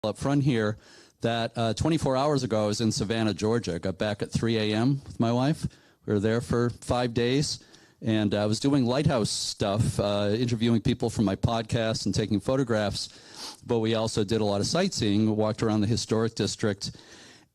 up front here that 24 hours ago I was in Savannah, Georgia. I got back at 3 a.m. with my wife. We were there for 5 days, and I was doing lighthouse stuff, interviewing people from my podcast and taking photographs, but we also did a lot of sightseeing, walked around the historic district,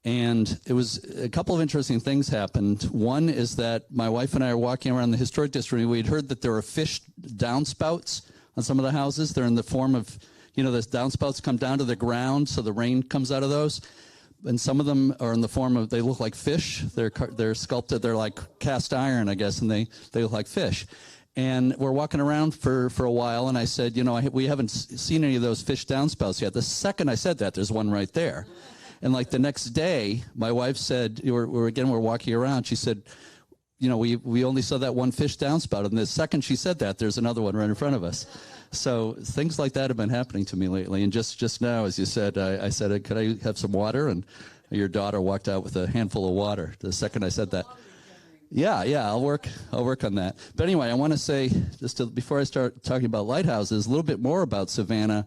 and it was a couple of interesting things happened. One is that my wife and I are walking around the historic district, and we'd heard that there were fish downspouts on some of the houses. They're in the form of, you know, those downspouts come down to the ground, so the rain comes out of those. And some of them are in the form of, they look like fish. They're sculpted, they're like cast iron, I guess, and they look like fish. And we're walking around for a while, and I said, you know, we haven't seen any of those fish downspouts yet. The second I said that, there's one right there. And like the next day, my wife said, we're walking around, she said, you know, we only saw that one fish downspout, and the second she said that, there's another one right in front of us. So things like that have been happening to me lately. And just now, as you said, I said, could I have some water? And your daughter walked out with a handful of water the second I said that. Yeah, I'll work on that. But anyway, I want to say, before I start talking about lighthouses, a little bit more about Savannah.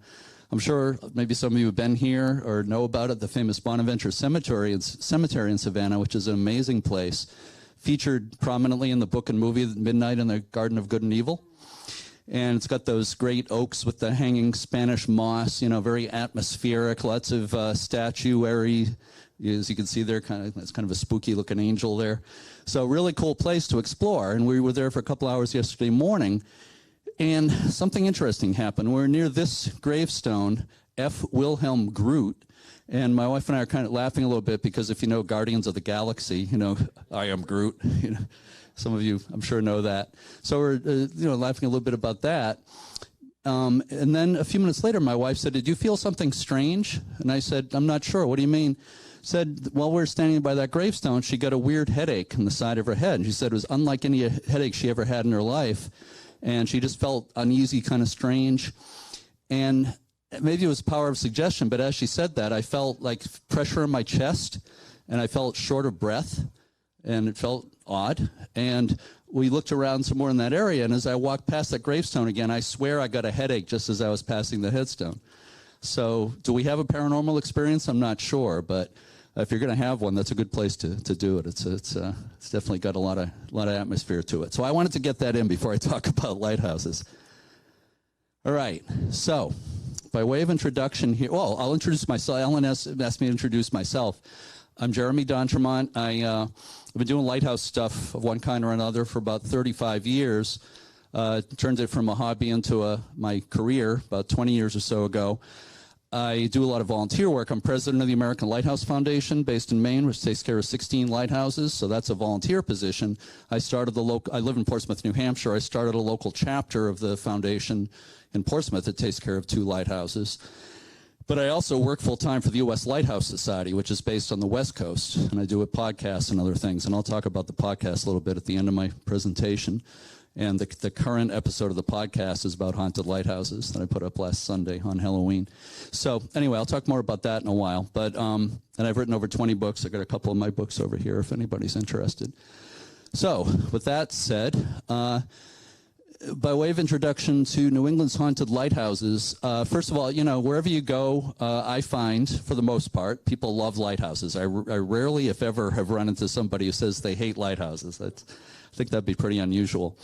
I'm sure maybe some of you have been here or know about it, the famous Bonaventure Cemetery in Savannah, which is an amazing place, featured prominently in the book and movie Midnight in the Garden of Good and Evil. And it's got those great oaks with the hanging Spanish moss, you know, very atmospheric, lots of statuary. As you can see there, it's kind of a spooky looking angel there. So really cool place to explore. And we were there for a couple hours yesterday morning. And something interesting happened. We're near this gravestone, F. Wilhelm Groot. And my wife and I are kind of laughing a little bit because if you know Guardians of the Galaxy, you know, I am Groot, you know. Some of you, I'm sure, know that. So we're, laughing a little bit about that. And then a few minutes later, my wife said, "Did you feel something strange?" And I said, "I'm not sure. What do you mean?" Said, while we were standing by that gravestone, she got a weird headache in the side of her head. And she said it was unlike any headache she ever had in her life. And she just felt uneasy, kind of strange. And maybe it was the power of suggestion, but as she said that, I felt like pressure in my chest, and I felt short of breath, and it felt odd. And we looked around some more in that area, and as I walked past that gravestone again, I swear I got a headache just as I was passing the headstone. So do we have a paranormal experience? I'm not sure, but if you're going to have one, that's a good place to do it. It's definitely got a lot of atmosphere to it. So I wanted to get that in before I talk about lighthouses. All right, so by way of introduction here, well, I'll introduce myself. Ellen asked me to introduce myself. I'm Jeremy D'Entremont. I've been doing lighthouse stuff of one kind or another for about 35 years. Turned it from a hobby into my career about 20 years or so ago. I do a lot of volunteer work. I'm president of the American Lighthouse Foundation based in Maine, which takes care of 16 lighthouses, so that's a volunteer position. I live in Portsmouth, New Hampshire. I started a local chapter of the foundation in Portsmouth that takes care of 2 lighthouses. But I also work full-time for the U.S. Lighthouse Society, which is based on the West Coast, and I do a podcast and other things, and I'll talk about the podcast a little bit at the end of my presentation. And the current episode of the podcast is about haunted lighthouses that I put up last Sunday on Halloween. So anyway, I'll talk more about that in a while. But and I've written over 20 books. I've got a couple of my books over here if anybody's interested. So with that said, by way of introduction to New England's haunted lighthouses, first of all, you know, wherever you go, I find, for the most part, people love lighthouses. I rarely, if ever, have run into somebody who says they hate lighthouses. I think that'd be pretty unusual.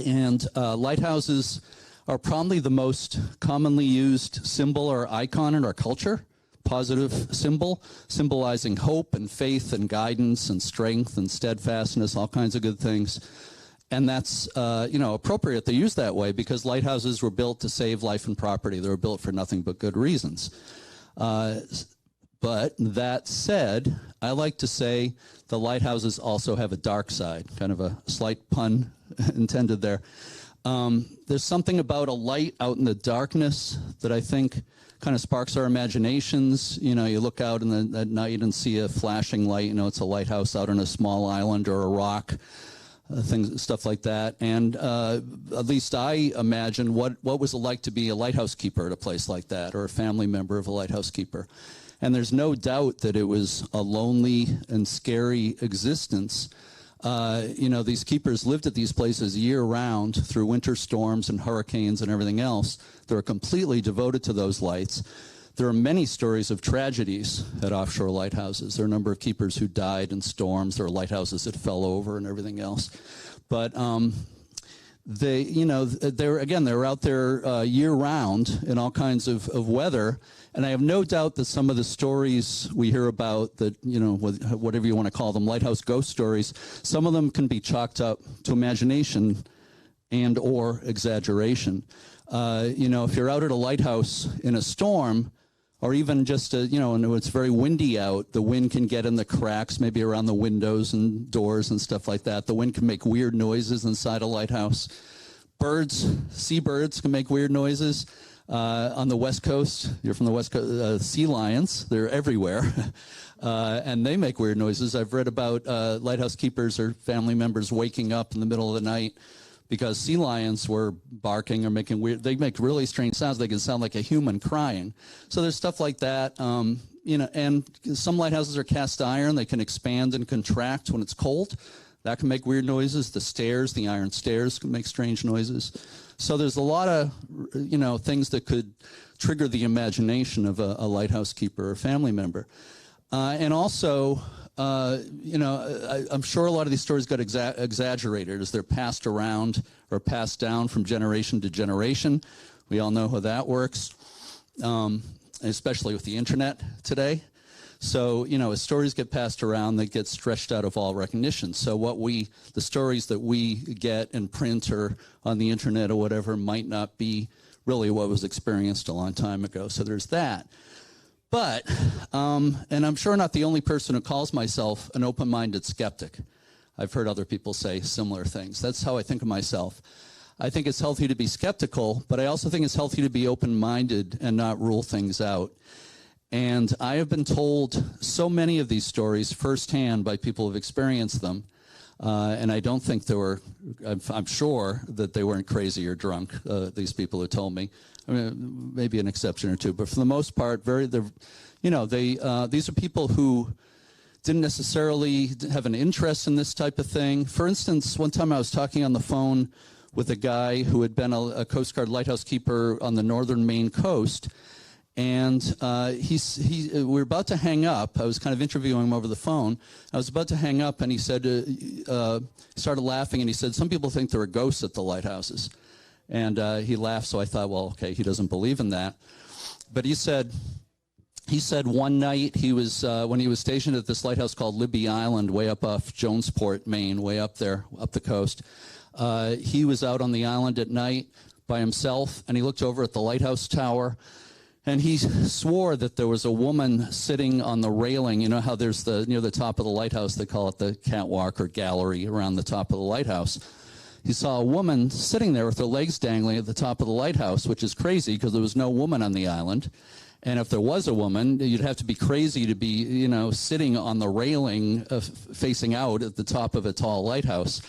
And lighthouses are probably the most commonly used symbol or icon in our culture. Positive symbol, symbolizing hope and faith and guidance and strength and steadfastness, all kinds of good things. And that's, appropriate to use that way because lighthouses were built to save life and property. They were built for nothing but good reasons. But that said, I like to say the lighthouses also have a dark side, kind of a slight pun intended there. There's something about a light out in the darkness that I think kind of sparks our imaginations. You know, you look out at night and see a flashing light. You know, it's a lighthouse out on a small island or a rock. Stuff like that. And at least I imagine what was it like to be a lighthouse keeper at a place like that, or a family member of a lighthouse keeper. And there's no doubt that it was a lonely and scary existence. These keepers lived at these places year-round through winter storms and hurricanes and everything else. They were completely devoted to those lights. there are many stories of tragedies at offshore lighthouses. There are a number of keepers who died in storms. There are lighthouses that fell over and everything else. But they, you know, they're out there year-round in all kinds of weather. And I have no doubt that some of the stories we hear about, that, you know, whatever you want to call them, lighthouse ghost stories, some of them can be chalked up to imagination and or exaggeration. You know, if you're out at a lighthouse in a storm, or even just, you know, and it's very windy out, the wind can get in the cracks, maybe around the windows and doors and stuff like that. The wind can make weird noises inside a lighthouse. Birds, seabirds can make weird noises. On the West Coast, you're from the West Coast, sea lions, they're everywhere. And they make weird noises. I've read about lighthouse keepers or family members waking up in the middle of the night because sea lions were barking or making weird, they make really strange sounds. They can sound like a human crying. So there's stuff like that. You know, and some lighthouses are cast iron. They can expand and contract when it's cold. That can make weird noises. The stairs, the iron stairs, can make strange noises. So there's a lot of, you know, things that could trigger the imagination of a lighthouse keeper or family member. And also, you know, I'm sure a lot of these stories got exaggerated as they're passed around or passed down from generation to generation. We all know how that works, especially with the internet today. So, you know, as stories get passed around, they get stretched out of all recognition. So the stories that we get in print or on the internet or whatever might not be really what was experienced a long time ago. So there's that. But, and I'm sure not the only person who calls myself an open-minded skeptic. I've heard other people say similar things. That's how I think of myself. I think it's healthy to be skeptical, but I also think it's healthy to be open-minded and not rule things out. And I have been told so many of these stories firsthand by people who have experienced them. And I don't think I'm sure that they weren't crazy or drunk, these people who told me. I mean, maybe an exception or two, but for the most part, you know, these are people who didn't necessarily have an interest in this type of thing. For instance, one time I was talking on the phone with a guy who had been a Coast Guard lighthouse keeper on the northern Maine coast. And we were about to hang up. I was kind of interviewing him over the phone. I was about to hang up, and he said, started laughing, and he said, some people think there are ghosts at the lighthouses. And he laughed, so I thought, well, okay, he doesn't believe in that. But he said one night he was, when he was stationed at this lighthouse called Libby Island, way up off Jonesport, Maine, way up there, up the coast. He was out on the island at night by himself, and he looked over at the lighthouse tower. And he swore that there was a woman sitting on the railing. You know how there's near the top of the lighthouse, they call it the catwalk or gallery around the top of the lighthouse. He saw a woman sitting there with her legs dangling at the top of the lighthouse, which is crazy because there was no woman on the island. And if there was a woman, you'd have to be crazy to be, you know, sitting on the railing facing out at the top of a tall lighthouse.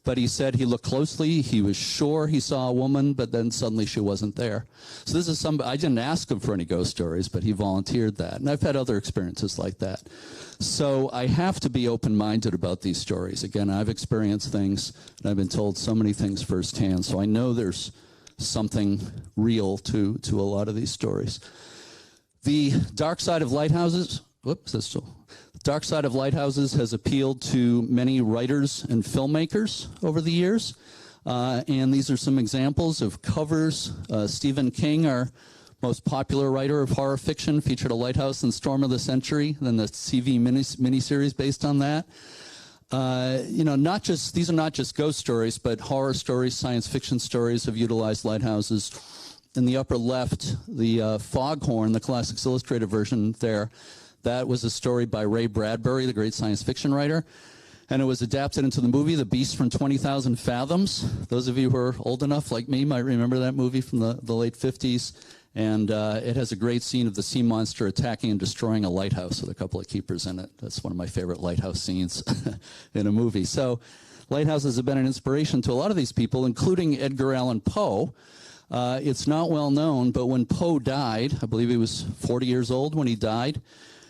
But he said he looked closely, he was sure he saw a woman, but then suddenly she wasn't there. So this is I didn't ask him for any ghost stories, but he volunteered that. And I've had other experiences like that. So I have to be open-minded about these stories. Again, I've experienced things, and I've been told so many things firsthand, so I know there's something real to a lot of these stories. The dark side of lighthouses, Dark Side of Lighthouses has appealed to many writers and filmmakers over the years. And these are some examples of covers. Stephen King, our most popular writer of horror fiction, featured a lighthouse in Storm of the Century, then the TV miniseries based on that. You know, these are not just ghost stories, but horror stories, science fiction stories have utilized lighthouses. In the upper left, the Foghorn, the Classics Illustrated version there, that was a story by Ray Bradbury, the great science fiction writer. And it was adapted into the movie, The Beast from 20,000 Fathoms. Those of you who are old enough, like me, might remember that movie from the late 50s. And it has a great scene of the sea monster attacking and destroying a lighthouse with a couple of keepers in it. That's one of my favorite lighthouse scenes in a movie. So lighthouses have been an inspiration to a lot of these people, including Edgar Allan Poe. It's not well known, but when Poe died, I believe he was 40 years old when he died,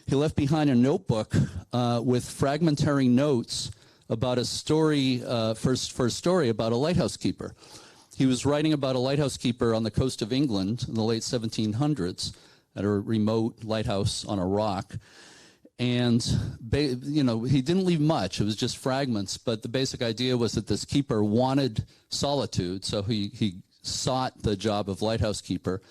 he left behind a notebook with fragmentary notes about a story, for a story about a lighthouse keeper. He was writing about a lighthouse keeper on the coast of England in the late 1700s, at a remote lighthouse on a rock. And, he didn't leave much. It was just fragments. But the basic idea was that this keeper wanted solitude, so he sought the job of lighthouse keeper.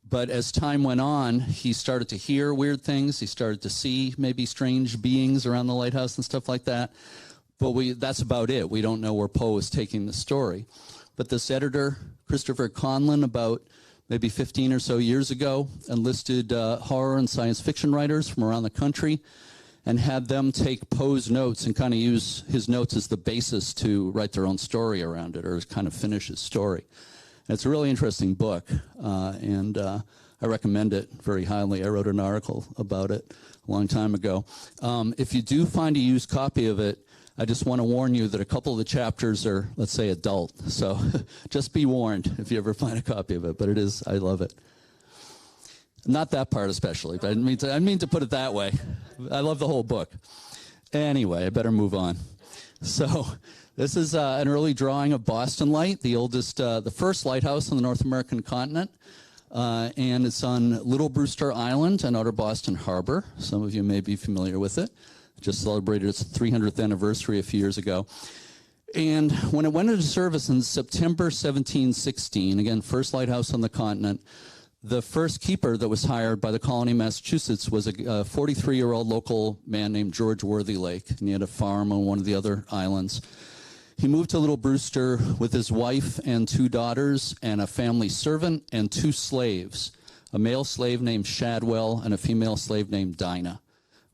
But as time went on, he started to hear weird things. He started to see maybe strange beings around the lighthouse and stuff like that. But that's about it. We don't know where Poe is taking the story. But this editor, Christopher Conlon, about maybe 15 or so years ago, enlisted horror and science fiction writers from around the country and had them take Poe's notes and kind of use his notes as the basis to write their own story around it, or kind of finish his story. And it's a really interesting book, and I recommend it very highly. I wrote an article about it a long time ago. If you do find a used copy of it, I just want to warn you that a couple of the chapters are, let's say, adult. So just be warned if you ever find a copy of it. But I love it. Not that part especially, but I didn't mean to put it that way. I love the whole book. Anyway, I better move on. So this is an early drawing of Boston Light, the first lighthouse on the North American continent. And it's on Little Brewster Island and Outer Boston Harbor. Some of you may be familiar with it. Just celebrated its 300th anniversary a few years ago. And when it went into service in September 1716, again, first lighthouse on the continent, the first keeper that was hired by the colony of Massachusetts was a 43-year-old local man named George Worthylake, and he had a farm on one of the other islands. He moved to Little Brewster with his wife and 2 daughters and a family servant and 2 slaves, a male slave named Shadwell and a female slave named Dinah.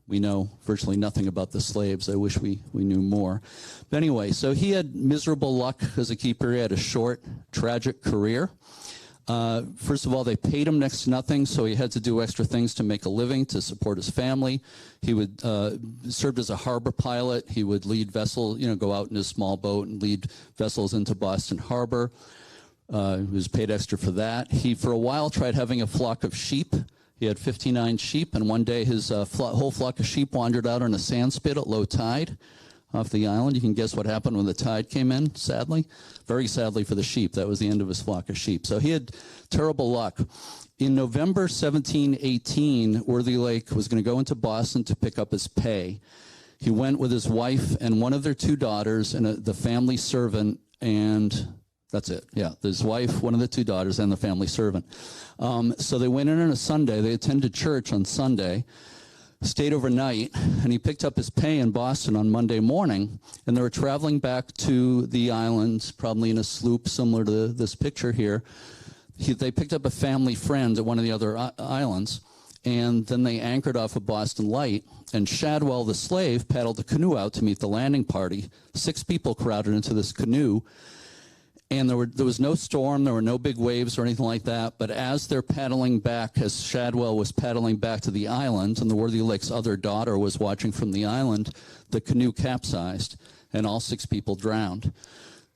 We know virtually nothing about the slaves. I wish we knew more. But anyway, so he had miserable luck as a keeper. He had a short, tragic career. First of all, they paid him next to nothing, so he had to do extra things to make a living, to support his family. He would served as a harbor pilot. He would lead vessels, go out in his small boat and lead vessels into Boston Harbor. He was paid extra for that. He, for a while, tried having a flock of sheep. He had 59 sheep, and one day his whole flock of sheep wandered out on a sand spit at low tide off the island. You can guess what happened when the tide came in, sadly. Very sadly for the sheep. That was the end of his flock of sheep. So he had terrible luck. In November 1718, Worthylake was going to go into Boston to pick up his pay. He went with his wife and one of their 2 daughters and the family servant, and that's it. Yeah, his wife, one of the 2 daughters, and the family servant. So they went in on a Sunday. They attended church on Sunday, stayed overnight, and he picked up his pay in Boston on Monday morning, and they were traveling back to the island, probably in a sloop similar to this picture here. They picked up a family friend at one of the other islands, and then they anchored off of Boston Light, and Shadwell, the slave, paddled the canoe out to meet the landing party. 6 people crowded into this canoe. And there was no storm, there were no big waves or anything like that, but as they're paddling back, as Shadwell was paddling back to the island, and the Worthylake's other daughter was watching from the island, the canoe capsized, and all 6 people drowned.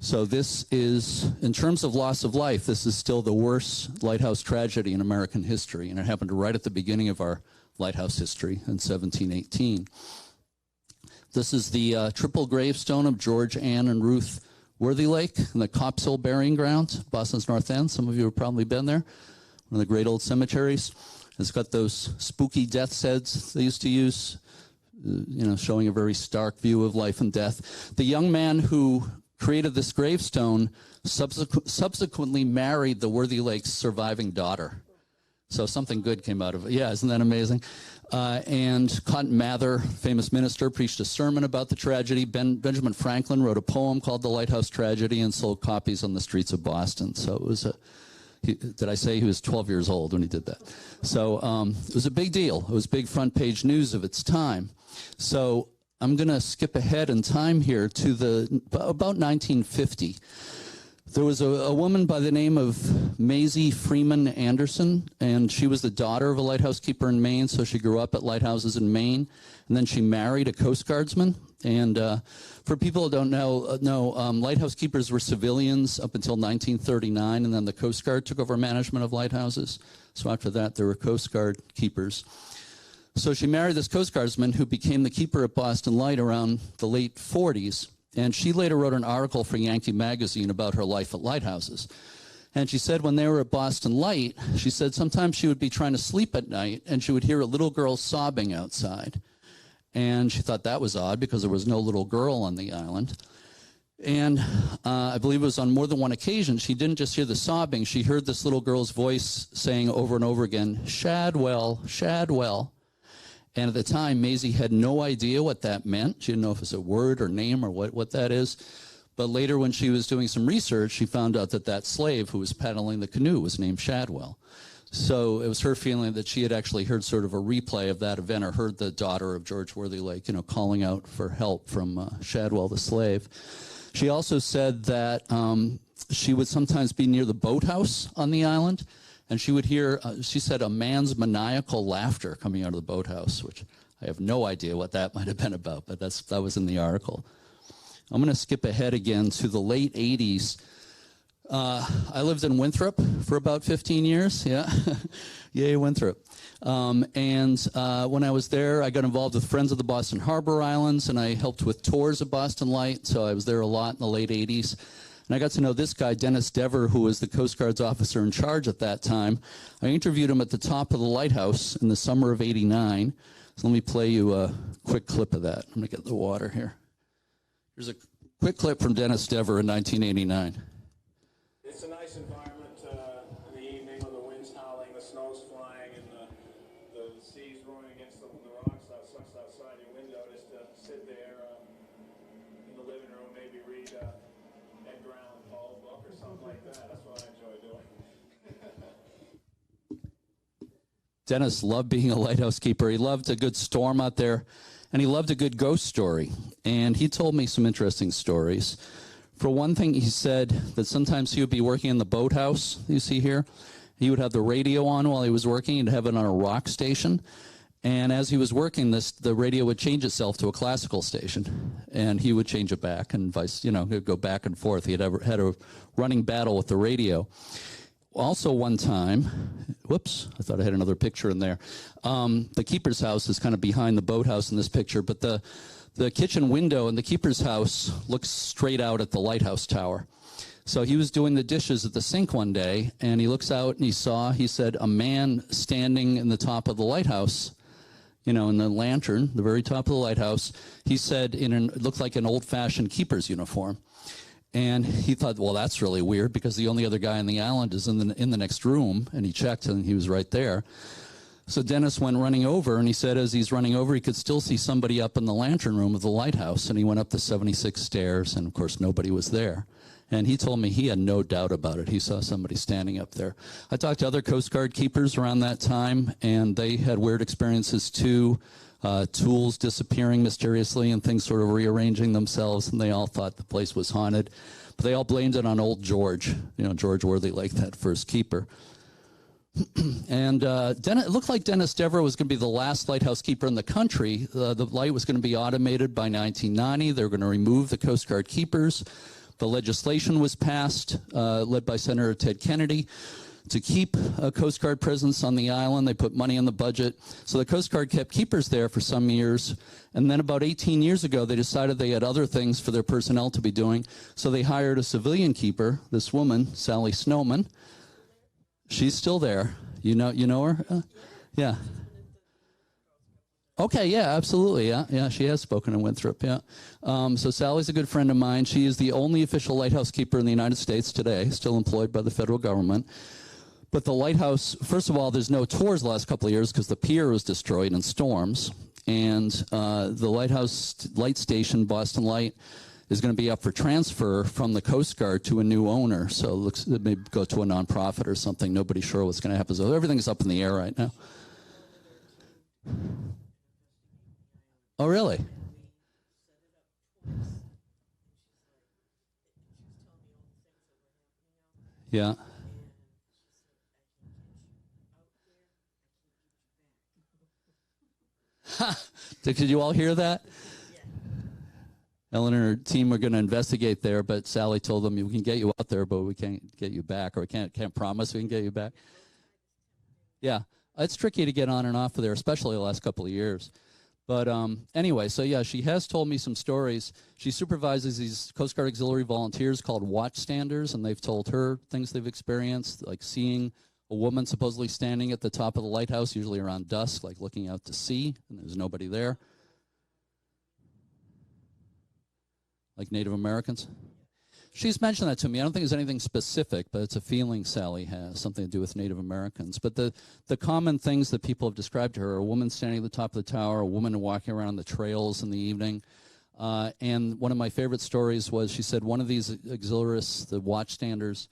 So this is, in terms of loss of life, this is still the worst lighthouse tragedy in American history, and it happened right at the beginning of our lighthouse history in 1718. This is the triple gravestone of George, Ann, and Ruth Worthylake in the Cops Hill Burying Ground, Boston's North End. Some of you have probably been there. One of the great old cemeteries. It's got those spooky death's heads they used to use, showing a very stark view of life and death. The young man who created this gravestone subsequently married the Worthylake's surviving daughter. So something good came out of it. Yeah, isn't that amazing? And Cotton Mather, famous minister, preached a sermon about the tragedy. Benjamin Franklin wrote a poem called The Lighthouse Tragedy and sold copies on the streets of Boston. So it was did I say he was 12 years old when he did that? So it was a big deal. It was big front page news of its time. So I'm going to skip ahead in time here to about 1950. There was a woman by the name of Maisie Freeman Anderson, and she was the daughter of a lighthouse keeper in Maine, so she grew up at lighthouses in Maine, and then she married a Coast Guardsman. And for people who don't know, lighthouse keepers were civilians up until 1939, and then the Coast Guard took over management of lighthouses. So after that, there were Coast Guard keepers. So she married this Coast Guardsman who became the keeper at Boston Light around the late 40s. And she later wrote an article for Yankee Magazine about her life at lighthouses. And she said when they were at Boston Light, she said sometimes she would be trying to sleep at night and she would hear a little girl sobbing outside. And she thought that was odd because there was no little girl on the island. And I believe it was on more than one occasion, she didn't just hear the sobbing, she heard this little girl's voice saying over and over again, Shadwell, Shadwell. And at the time, Maisie had no idea what that meant. She didn't know if it's a word or name or what that is. But later when she was doing some research, she found out that that slave who was paddling the canoe was named Shadwell. So it was her feeling that she had actually heard sort of a replay of that event, or heard the daughter of George Worthylake, calling out for help from Shadwell the slave. She also said that she would sometimes be near the boathouse on the island, and she would hear, she said, a man's maniacal laughter coming out of the boathouse, which I have no idea what that might have been about, but that was in the article. I'm going to skip ahead again to the late 80s. I lived in Winthrop for about 15 years. Yeah, yay, Winthrop. And when I was there, I got involved with Friends of the Boston Harbor Islands, and I helped with tours of Boston Light, so I was there a lot in the late 80s. And I got to know this guy, Dennis Dever, who was the Coast Guard's officer in charge at that time. I interviewed him at the top of the lighthouse in the summer of '89. So let me play you a quick clip of that. I'm going to get the water here. Here's a quick clip from Dennis Dever in 1989. It's a nice environment in the evening when the wind's howling, the snow's flying, and the sea's roaring against the rocks outside your window. Just to sit there in the living room, maybe read Edgar Allan Poe's book or something like that. That's what I enjoy doing. Dennis loved being a lighthouse keeper. He loved a good storm out there, and he loved a good ghost story. And he told me some interesting stories. For one thing, he said that sometimes he would be working in the boathouse, you see here. He would have the radio on while he was working. He'd have it on a rock station. And as he was working this, the radio would change itself to a classical station. And he would change it back and vice, it would go back and forth. He had had a running battle with the radio. Also one time, whoops, I thought I had another picture in there. The keeper's house is kind of behind the boathouse in this picture, but the kitchen window in the keeper's house looks straight out at the lighthouse tower. So he was doing the dishes at the sink one day, and he looks out and he said, a man standing in the top of the lighthouse, in the lantern, the very top of the lighthouse. He said it looked like an old-fashioned keeper's uniform. And he thought, well, that's really weird because the only other guy on the island is in the next room, and he checked and he was right there. So Dennis went running over, and he said as he's running over, he could still see somebody up in the lantern room of the lighthouse, and he went up the 76 stairs, and of course nobody was there. And he told me he had no doubt about it. He saw somebody standing up there. I talked to other Coast Guard keepers around that time, and they had weird experiences too. Tools disappearing mysteriously and things sort of rearranging themselves, and they all thought the place was haunted. But they all blamed it on old George, George Worthylake, that first keeper. And it looked like Dennis Dever was going to be the last lighthouse keeper in the country. The light was going to be automated by 1990. They were going to remove the Coast Guard keepers. The legislation was passed, led by Senator Ted Kennedy, to keep a Coast Guard presence on the island. They put money in the budget. So the Coast Guard kept keepers there for some years. And then about 18 years ago, they decided they had other things for their personnel to be doing. So they hired a civilian keeper, this woman, Sally Snowman. She's still there. You know her? Yeah. Okay, yeah, absolutely, yeah, she has spoken in Winthrop, yeah. So Sally's a good friend of mine. She is the only official lighthouse keeper in the United States today, still employed by the federal government. But the lighthouse, first of all, there's no tours the last couple of years because the pier was destroyed in storms. And the lighthouse light station, Boston Light, is going to be up for transfer from the Coast Guard to a new owner. So it may go to a nonprofit or something. Nobody's sure what's going to happen. So everything's up in the air right now. Oh, really? Yeah. Did you all hear that? Ellen and her team were going to investigate there, but Sally told them, we can get you out there, but we can't get you back, or we can't promise we can get you back. Yeah, it's tricky to get on and off of there, especially the last couple of years. But anyway, so yeah, she has told me some stories. She supervises these Coast Guard auxiliary volunteers called watchstanders, and they've told her things they've experienced, like seeing a woman supposedly standing at the top of the lighthouse, usually around dusk, like looking out to sea, and there's nobody there. Like Native Americans. She's mentioned that to me. I don't think there's anything specific, but it's a feeling Sally has, something to do with Native Americans. But the common things that people have described to her, a woman standing at the top of the tower, a woman walking around the trails in the evening. And one of my favorite stories was she said one of these auxiliaries, the watchstanders,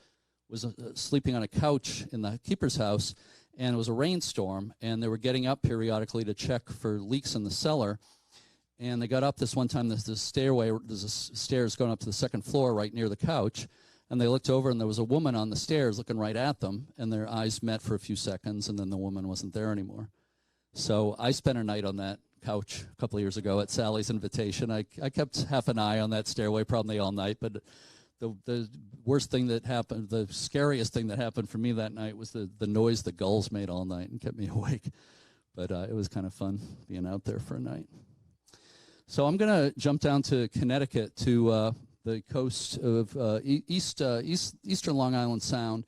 was sleeping on a couch in the keeper's house, and it was a rainstorm, and they were getting up periodically to check for leaks in the cellar. And they got up this one time, there's stairs going up to the second floor right near the couch, and they looked over and there was a woman on the stairs looking right at them, and their eyes met for a few seconds, and then the woman wasn't there anymore. So I spent a night on that couch a couple of years ago at Sally's invitation. I kept half an eye on that stairway, probably all night, but the worst thing that happened, the scariest thing that happened for me that night was the noise the gulls made all night and kept me awake. But it was kind of fun being out there for a night. So I'm going to jump down to Connecticut to the coast of eastern Long Island Sound.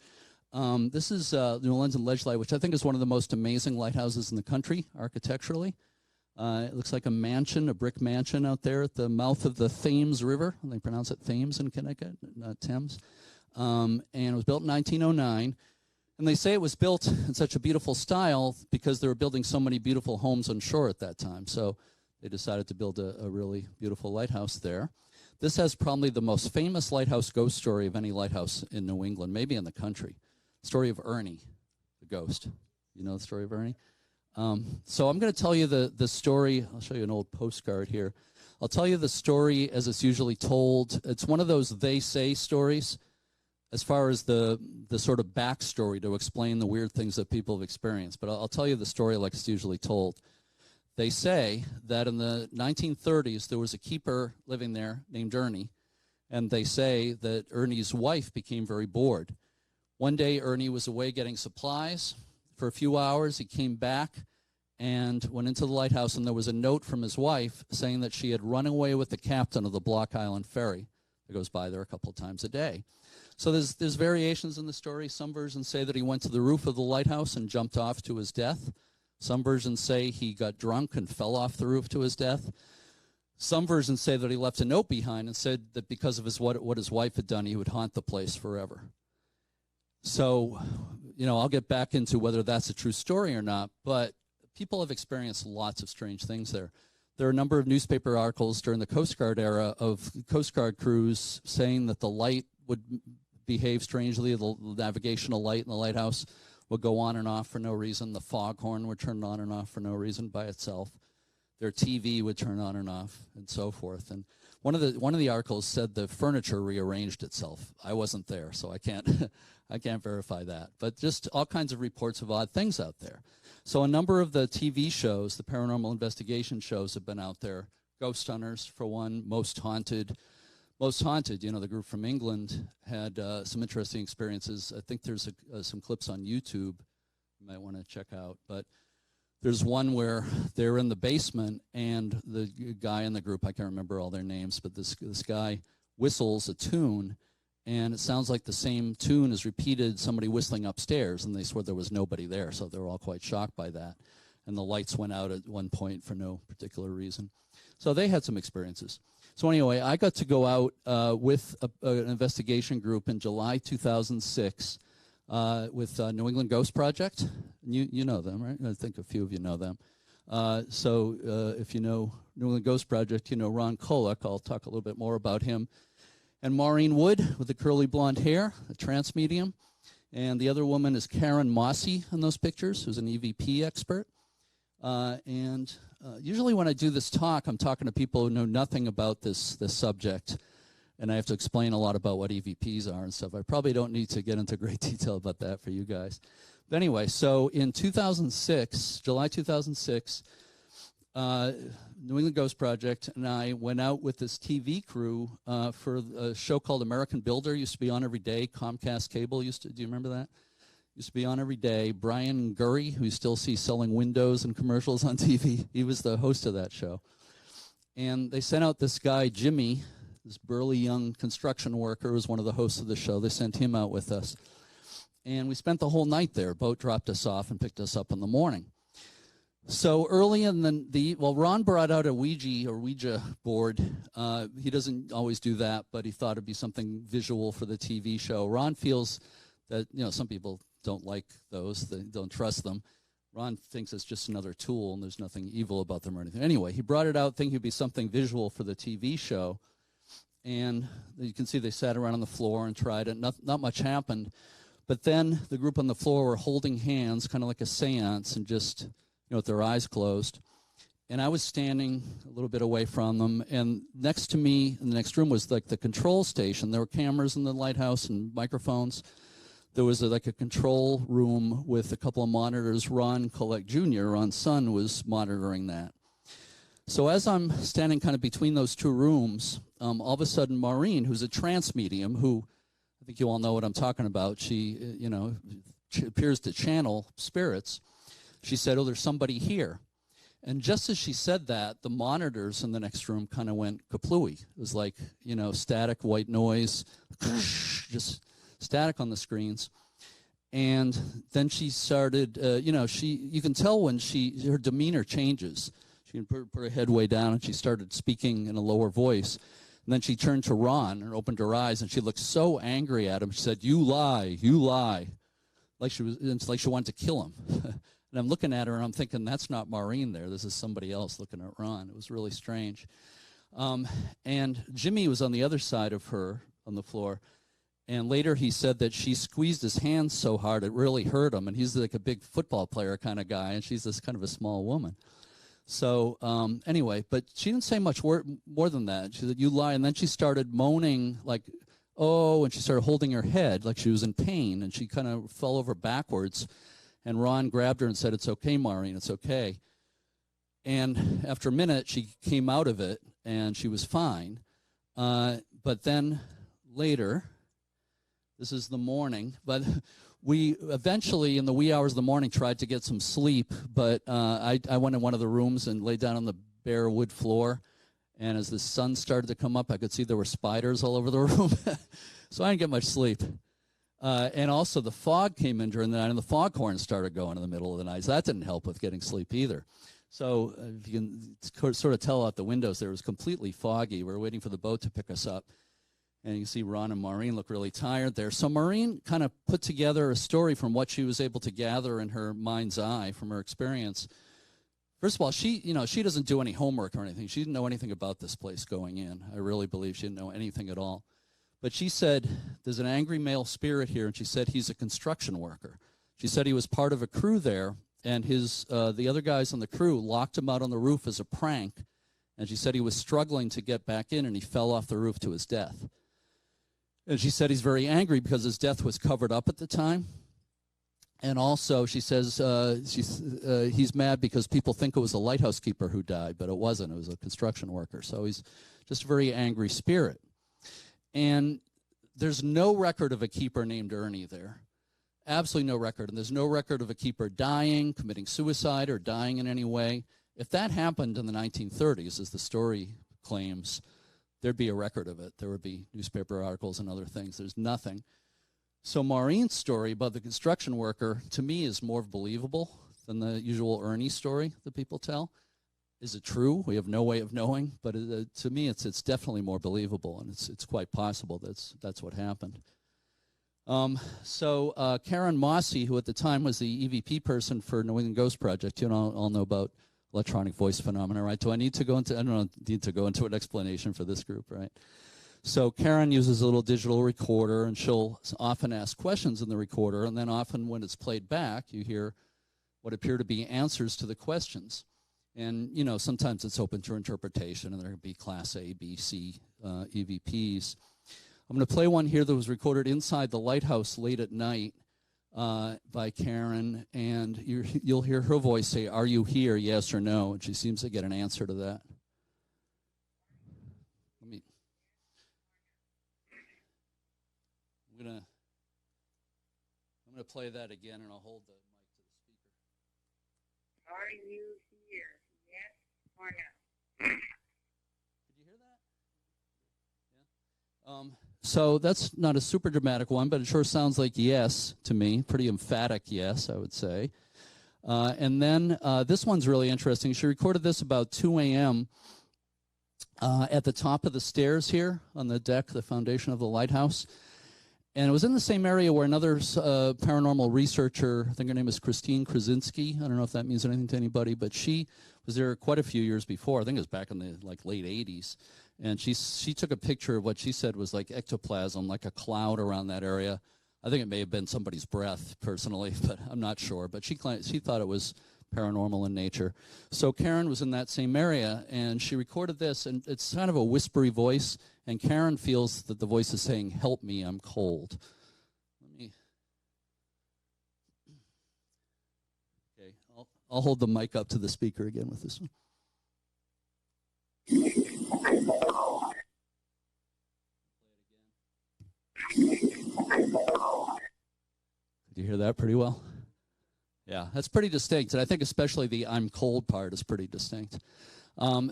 This is New Orleans and Ledge Light, which I think is one of the most amazing lighthouses in the country architecturally. It looks like a mansion, a brick mansion out there at the mouth of the Thames River. They pronounce it Thames in Connecticut, not Thames. And it was built in 1909. And they say it was built in such a beautiful style because they were building so many beautiful homes on shore at that time. So they decided to build a really beautiful lighthouse there. This has probably the most famous lighthouse ghost story of any lighthouse in New England, maybe in the country. Story of Ernie, the ghost. You know the story of Ernie? So I'm going to tell you the story. I'll show you an old postcard here. I'll tell you the story as it's usually told. It's one of those they say stories as far as the sort of backstory to explain the weird things that people have experienced. But I'll tell you the story like it's usually told. They say that in the 1930s, there was a keeper living there named Ernie, and they say that Ernie's wife became very bored. One day, Ernie was away getting supplies. For a few hours, he came back and went into the lighthouse, and there was a note from his wife saying that she had run away with the captain of the Block Island Ferry that goes by there a couple of times a day. So there's variations in the story. Some versions say that he went to the roof of the lighthouse and jumped off to his death. Some versions say he got drunk and fell off the roof to his death. Some versions say that he left a note behind and said that because of what his wife had done, he would haunt the place forever. So, I'll get back into whether that's a true story or not, but people have experienced lots of strange things there. There are a number of newspaper articles during the Coast Guard era of Coast Guard crews saying that the light would behave strangely, the navigational light in the lighthouse would go on and off for no reason. The foghorn would turn on and off for no reason by itself. Their TV would turn on and off, and so forth. And one of the articles said the furniture rearranged itself. I wasn't there, so I can't I can't verify that. But just all kinds of reports of odd things out there. So a number of the TV shows, the paranormal investigation shows, have been out there. Ghost Hunters, for one, Most Haunted. Most Haunted, the group from England, had some interesting experiences. I think there's some clips on YouTube you might want to check out. But there's one where they're in the basement, and the guy in the group, I can't remember all their names, but this guy whistles a tune, and it sounds like the same tune is repeated, somebody whistling upstairs, and they swear there was nobody there, so they were all quite shocked by that. And the lights went out at one point for no particular reason. So they had some experiences. So anyway, I got to go out with an investigation group in July 2006 with New England Ghost Project. You know them, right? I think a few of you know them. So if you know New England Ghost Project, you know Ron Kolek. I'll talk a little bit more about him. And Maureen Wood with the curly blonde hair, a trance medium. And the other woman is Karen Mossy in those pictures, who's an EVP expert. Usually when I do this talk, I'm talking to people who know nothing about this subject, and I have to explain a lot about what EVPs are and stuff. I probably don't need to get into great detail about that for you guys. But anyway, so in 2006, July 2006, New England Ghost Project and I went out with this TV crew for a show called American Builder. Used to be on every day. Comcast Cable do you remember that? used to be on every day. Brian Gurry, who you still see selling windows and commercials on TV, he was the host of that show. And they sent out this guy, Jimmy, this burly young construction worker, who was one of the hosts of the show. They sent him out with us. And we spent the whole night there. Boat dropped us off and picked us up in the morning. So early in Ron brought out a Ouija board. He doesn't always do that, but he thought it'd be something visual for the TV show. Ron feels that, some people don't like those. They don't trust them. Ron thinks it's just another tool and there's nothing evil about them or anything. Anyway, he brought it out thinking it'd be something visual for the TV show. And you can see they sat around on the floor and tried it. Not much happened. But then the group on the floor were holding hands, kind of like a seance, and just, with their eyes closed. And I was standing a little bit away from them. And next to me in the next room was like the control station. There were cameras in the lighthouse and microphones. There was a control room with a couple of monitors. Ron Collect Jr., Ron's son, was monitoring that. So as I'm standing kind of between those two rooms, all of a sudden Maureen, who's a trance medium, who I think you all know what I'm talking about, she appears to channel spirits. She said, "Oh, there's somebody here." And just as she said that, the monitors in the next room kind of went kaplooey. It was like, static white noise, just static on the screens. And then she started, you can tell when her demeanor changes. She can put her head way down, and she started speaking in a lower voice. And then she turned to Ron and opened her eyes, and she looked so angry at him. She said, "You lie, you lie." It's like she wanted to kill him. And I'm looking at her, and I'm thinking, that's not Maureen there. This is somebody else looking at Ron. It was really strange. And Jimmy was on the other side of her on the floor. And later he said that she squeezed his hand so hard it really hurt him. And he's like a big football player kind of guy, and she's this kind of a small woman. So anyway, but she didn't say much more than that. She said, "You lie." And then she started moaning like, "Oh," and she started holding her head like she was in pain. And she kind of fell over backwards. And Ron grabbed her and said, "It's okay, Maureen, it's okay." And after a minute, she came out of it, and she was fine. But then later, this is the morning, but we eventually, in the wee hours of the morning, tried to get some sleep, but I went in one of the rooms and laid down on the bare wood floor, and as the sun started to come up, I could see there were spiders all over the room, so I didn't get much sleep. And also the fog came in during the night, and the foghorn started going in the middle of the night, so that didn't help with getting sleep either. So if you can sort of tell out the windows there, it was completely foggy. We were waiting for the boat to pick us up. And you can see Ron and Maureen look really tired there. So Maureen kind of put together a story from what she was able to gather in her mind's eye from her experience. First of all, she doesn't do any homework or anything. She didn't know anything about this place going in. I really believe she didn't know anything at all. But she said, there's an angry male spirit here, and she said he's a construction worker. She said he was part of a crew there, and the other guys on the crew locked him out on the roof as a prank. And she said he was struggling to get back in, and he fell off the roof to his death. And she said he's very angry because his death was covered up at the time. And also, she says he's mad because people think it was a lighthouse keeper who died, but it wasn't. It was a construction worker. So he's just a very angry spirit. And there's no record of a keeper named Ernie there. Absolutely no record. And there's no record of a keeper dying, committing suicide, or dying in any way. If that happened in the 1930s, as the story claims, there'd be a record of it. There would be newspaper articles and other things. There's nothing. So Maureen's story about the construction worker, to me, is more believable than the usual Ernie story that people tell. Is it true? We have no way of knowing. But to me, it's definitely more believable, and it's quite possible that's what happened. So Karen Mossy, who at the time was the EVP person for New England Ghost Project, you all know about electronic voice phenomena, right? Do I need to go into, an explanation for this group, right? So Karen uses a little digital recorder, and she'll often ask questions in the recorder, and then often when it's played back, you hear what appear to be answers to the questions. And, sometimes it's open to interpretation, and there can be Class A, B, C EVPs. I'm going to play one here that was recorded inside the lighthouse late at night by Karen, and you'll hear her voice say, "Are you here, yes or no?" And she seems to get an answer to that. I'm going to play that again, and I'll hold the mic to the speaker. Are you here? Yes or no? Did you hear that? Yeah. So that's not a super dramatic one, but it sure sounds like yes to me. Pretty emphatic yes, I would say. And then this one's really interesting. She recorded this about 2 a.m. At the top of the stairs here on the deck, the foundation of the lighthouse. And it was in the same area where another paranormal researcher, I think her name is Christine Krasinski. I don't know if that means anything to anybody, but she was there quite a few years before. I think it was back in the late 80s. And she took a picture of what she said was like ectoplasm, like a cloud around that area. I think it may have been somebody's breath, personally, but I'm not sure. But she thought it was paranormal in nature. So Karen was in that same area, and she recorded this, and it's kind of a whispery voice, and Karen feels that the voice is saying, "Help me, I'm cold." Okay, I'll hold the mic up to the speaker again with this one. Did you hear that pretty well? Yeah, that's pretty distinct, and I think especially the "I'm cold" part is pretty distinct.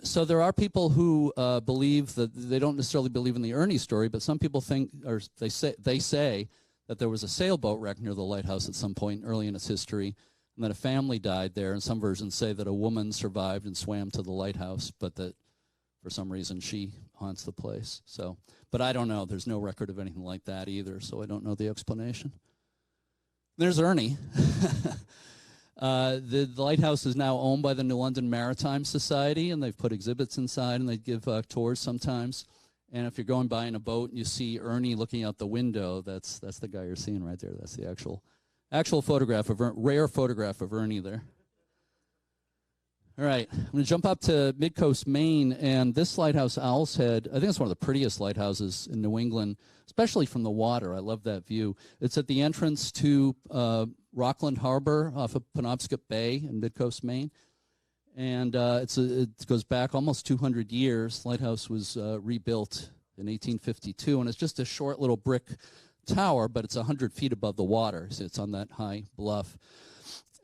So there are people who believe that they don't necessarily believe in the Ernie story, but some people think, or they say that there was a sailboat wreck near the lighthouse at some point early in its history, and that a family died there. And some versions say that a woman survived and swam to the lighthouse, but that for some reason she haunts the place. So, but I don't know. There's no record of anything like that either, so I don't know the explanation. There's Ernie. The lighthouse is now owned by the New London Maritime Society, and they've put exhibits inside, and they give tours sometimes. And if you're going by in a boat and you see Ernie looking out the window, that's the guy you're seeing right there. That's the actual photograph of rare photograph of Ernie there. All right, I'm going to jump up to Midcoast, Maine, and this lighthouse, Owl's Head, I think it's one of the prettiest lighthouses in New England, especially from the water. I love that view. It's at the entrance to Rockland Harbor off of Penobscot Bay in Midcoast, Maine, and it goes back almost 200 years. The lighthouse was rebuilt in 1852, and it's just a short little brick tower, but it's 100 feet above the water, so it's on that high bluff.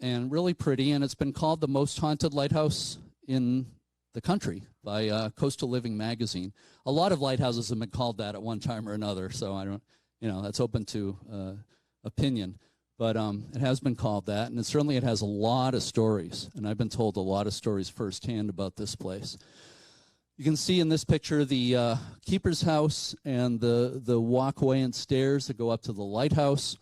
And really pretty, and it's been called the most haunted lighthouse in the country by Coastal Living magazine. A lot of lighthouses have been called that at one time or another, so I don't, that's open to opinion. But it has been called that, and it has a lot of stories, and I've been told a lot of stories firsthand about this place. You can see in this picture the keeper's house and the walkway and stairs that go up to the lighthouse.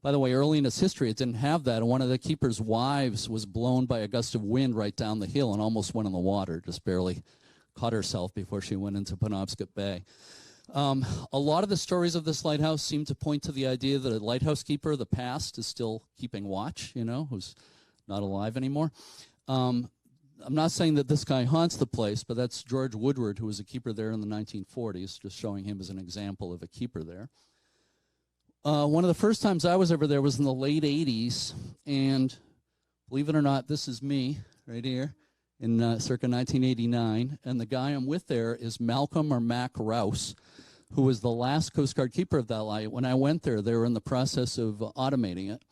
By the way, early in its history, it didn't have that, and one of the keeper's wives was blown by a gust of wind right down the hill and almost went in the water, just barely caught herself before she went into Penobscot Bay. A lot of the stories of this lighthouse seem to point to the idea that a lighthouse keeper of the past is still keeping watch, who's not alive anymore. I'm not saying that this guy haunts the place, but that's George Woodward, who was a keeper there in the 1940s, just showing him as an example of a keeper there. One of the first times I was ever there was in the late 80s, and believe it or not, this is me right here in circa 1989, and the guy I'm with there is Malcolm or Mac Rouse, who was the last Coast Guard keeper of that light. When I went there, they were in the process of automating it,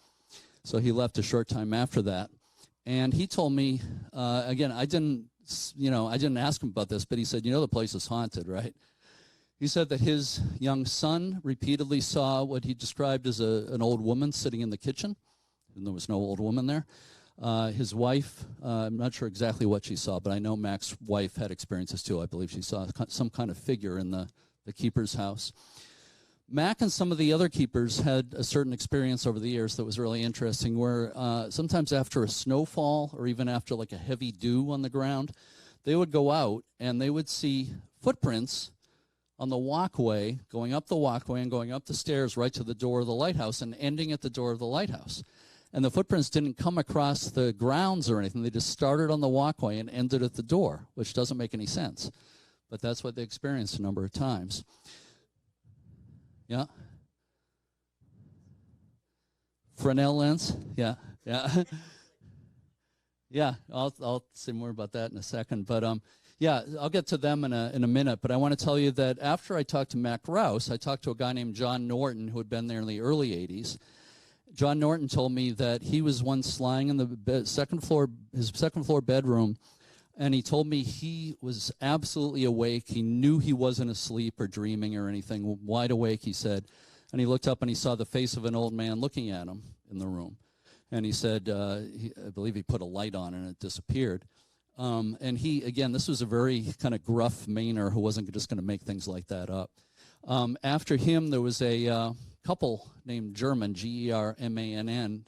so he left a short time after that. And he told me, again, I didn't ask him about this, but he said, the place is haunted, right? He said that his young son repeatedly saw what he described as an old woman sitting in the kitchen, and there was no old woman there. His wife, I'm not sure exactly what she saw, but I know Mac's wife had experiences too. I believe she saw some kind of figure in the keeper's house. Mac and some of the other keepers had a certain experience over the years that was really interesting, where sometimes after a snowfall or even after like a heavy dew on the ground, they would go out and they would see footprints on the walkway, going up the walkway and going up the stairs right to the door of the lighthouse and ending at the door of the lighthouse. And the footprints didn't come across the grounds or anything. They just started on the walkway and ended at the door, which doesn't make any sense. But that's what they experienced a number of times. Yeah. Fresnel lens? Yeah. Yeah, I'll say more about that in a second. But yeah, I'll get to them in a minute, but I want to tell you that after I talked to Mac Rouse, I talked to a guy named John Norton who had been there in the early 80s, John Norton told me that he was once lying in the his second floor bedroom, and he told me he was absolutely awake. He knew he wasn't asleep or dreaming or anything, wide awake, he said. And he looked up and he saw the face of an old man looking at him in the room. And he said, I believe he put a light on and it disappeared. And he, again, this was a very kind of gruff Mainer who wasn't just going to make things like that up. After him, there was a couple named German, Germann,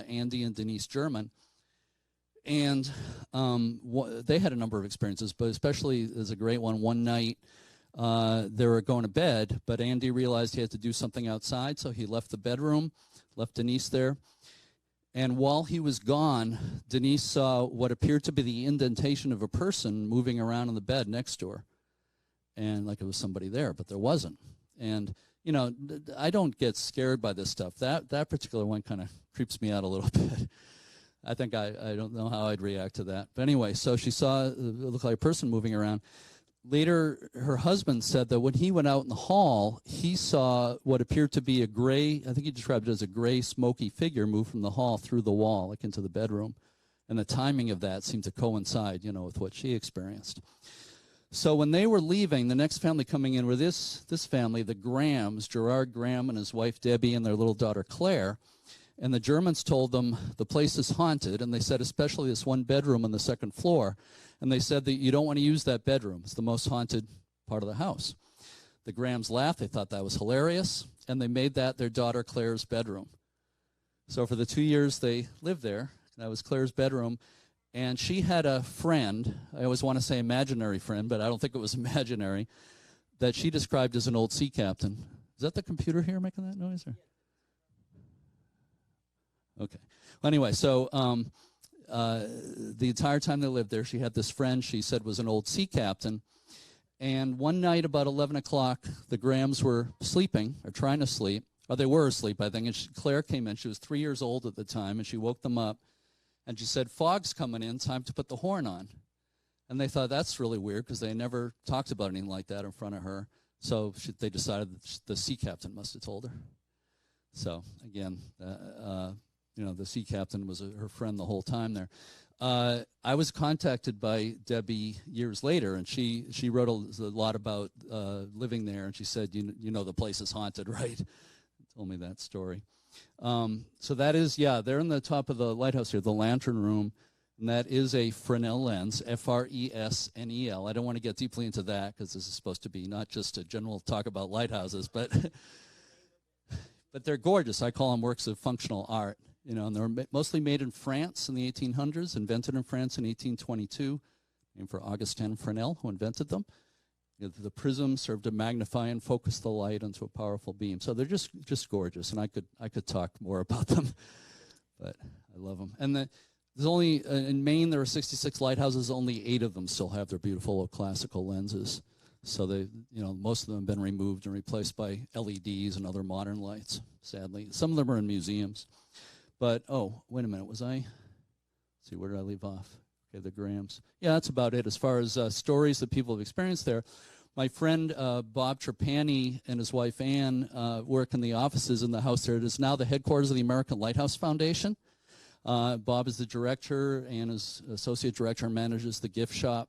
Andy and Denise German. And they had a number of experiences, but especially there's a great one. One night, they were going to bed, but Andy realized he had to do something outside, so he left the bedroom, left Denise there. And while he was gone, Denise saw what appeared to be the indentation of a person moving around in the bed next to her. And like it was somebody there, but there wasn't. And, you know, I don't get scared by this stuff. That particular one kind of creeps me out a little bit. I think I don't know how I'd react to that. But anyway, so she saw it looked like a person moving around. Later, her husband said that when he went out in the hall, he saw what appeared to be a gray, I think he described it as a gray, smoky figure move from the hall through the wall, like into the bedroom. And the timing of that seemed to coincide, you know, with what she experienced. So when they were leaving, the next family coming in were this family, the Grahams, Gerard Graham and his wife Debbie and their little daughter Claire. And the Germans told them the place is haunted, and they said especially this one bedroom on the second floor. And they said that you don't want to use that bedroom. It's the most haunted part of the house. The Grahams laughed. They thought that was hilarious, and they made that their daughter Claire's bedroom. So for the 2 years they lived there, that was Claire's bedroom. And she had a friend, I always want to say imaginary friend, but I don't think it was imaginary, that she described as an old sea captain. Is that the computer here making that noise? Or? Okay. Well, anyway, so the entire time they lived there, she had this friend she said was an old sea captain. And one night about 11 o'clock, the Grahams were sleeping, or trying to sleep. Or they were asleep, I think. And Claire came in. She was 3 years old at the time, and she woke them up. And she said, "Fog's coming in, time to put the horn on." And they thought that's really weird because they never talked about anything like that in front of her. So they decided that the sea captain must have told her. So, again, you know, the sea captain was her friend the whole time there. I was contacted by Debbie years later, and she wrote a lot about living there, and she said, you know the place is haunted, right? Told me that story. So that is, yeah, they're in the top of the lighthouse here, the lantern room, and that is a Fresnel lens, Fresnel. I don't want to get deeply into that because this is supposed to be not just a general talk about lighthouses, but but they're gorgeous. I call them works of functional art. You know, and they're mostly made in France in the 1800s, invented in France in 1822, named for Augustin Fresnel, who invented them. You know, the prism served to magnify and focus the light onto a powerful beam. So they're just gorgeous, and I could talk more about them, but I love them. And there's only in Maine there are 66 lighthouses. Only 8 of them still have their beautiful classical lenses. So they, you know, most of them have been removed and replaced by LEDs and other modern lights. Sadly, some of them are in museums. But, oh, wait a minute, let's see, where did I leave off? Okay, the Grahams. Yeah, that's about it. As far as stories that people have experienced there, my friend Bob Trapani and his wife Ann work in the offices in the house there. It is now the headquarters of the American Lighthouse Foundation. Bob is the director, Ann is associate director and manages the gift shop.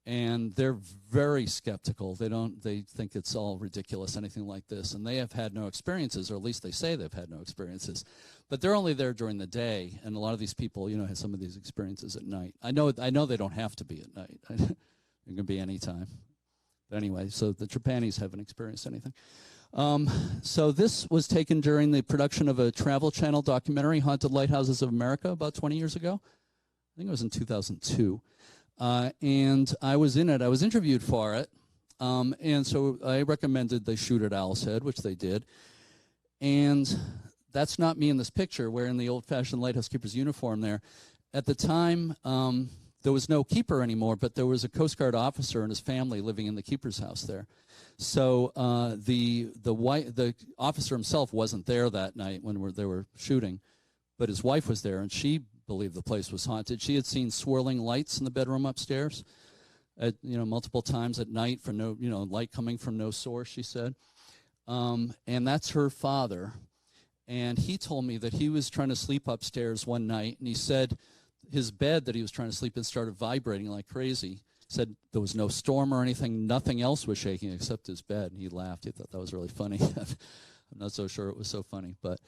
And they're very skeptical. They think it's all ridiculous, anything like this. And they have had no experiences, or at least they say they've had no experiences. But they're only there during the day, and a lot of these people, you know, have some of these experiences at night. I know they don't have to be at night. It can be any time. But anyway, so the Trapanis haven't experienced anything. So this was taken during the production of a Travel Channel documentary, Haunted Lighthouses of America, about 20 years ago. I think it was in 2002. And I was in it. I was interviewed for it. And so I recommended they shoot at Owl's Head, which they did. And that's not me in this picture, wearing the old-fashioned lighthouse keeper's uniform there. At the time, there was no keeper anymore, but there was a Coast Guard officer and his family living in the keeper's house there. So the officer himself wasn't there that night when they were shooting, but his wife was there, and she believed the place was haunted. She had seen swirling lights in the bedroom upstairs, multiple times at night for no, light coming from no source, she said. And that's her father. And he told me that he was trying to sleep upstairs one night, and he said his bed that he was trying to sleep in started vibrating like crazy. He said there was no storm or anything. Nothing else was shaking except his bed. And he laughed. He thought that was really funny. I'm not so sure it was so funny. But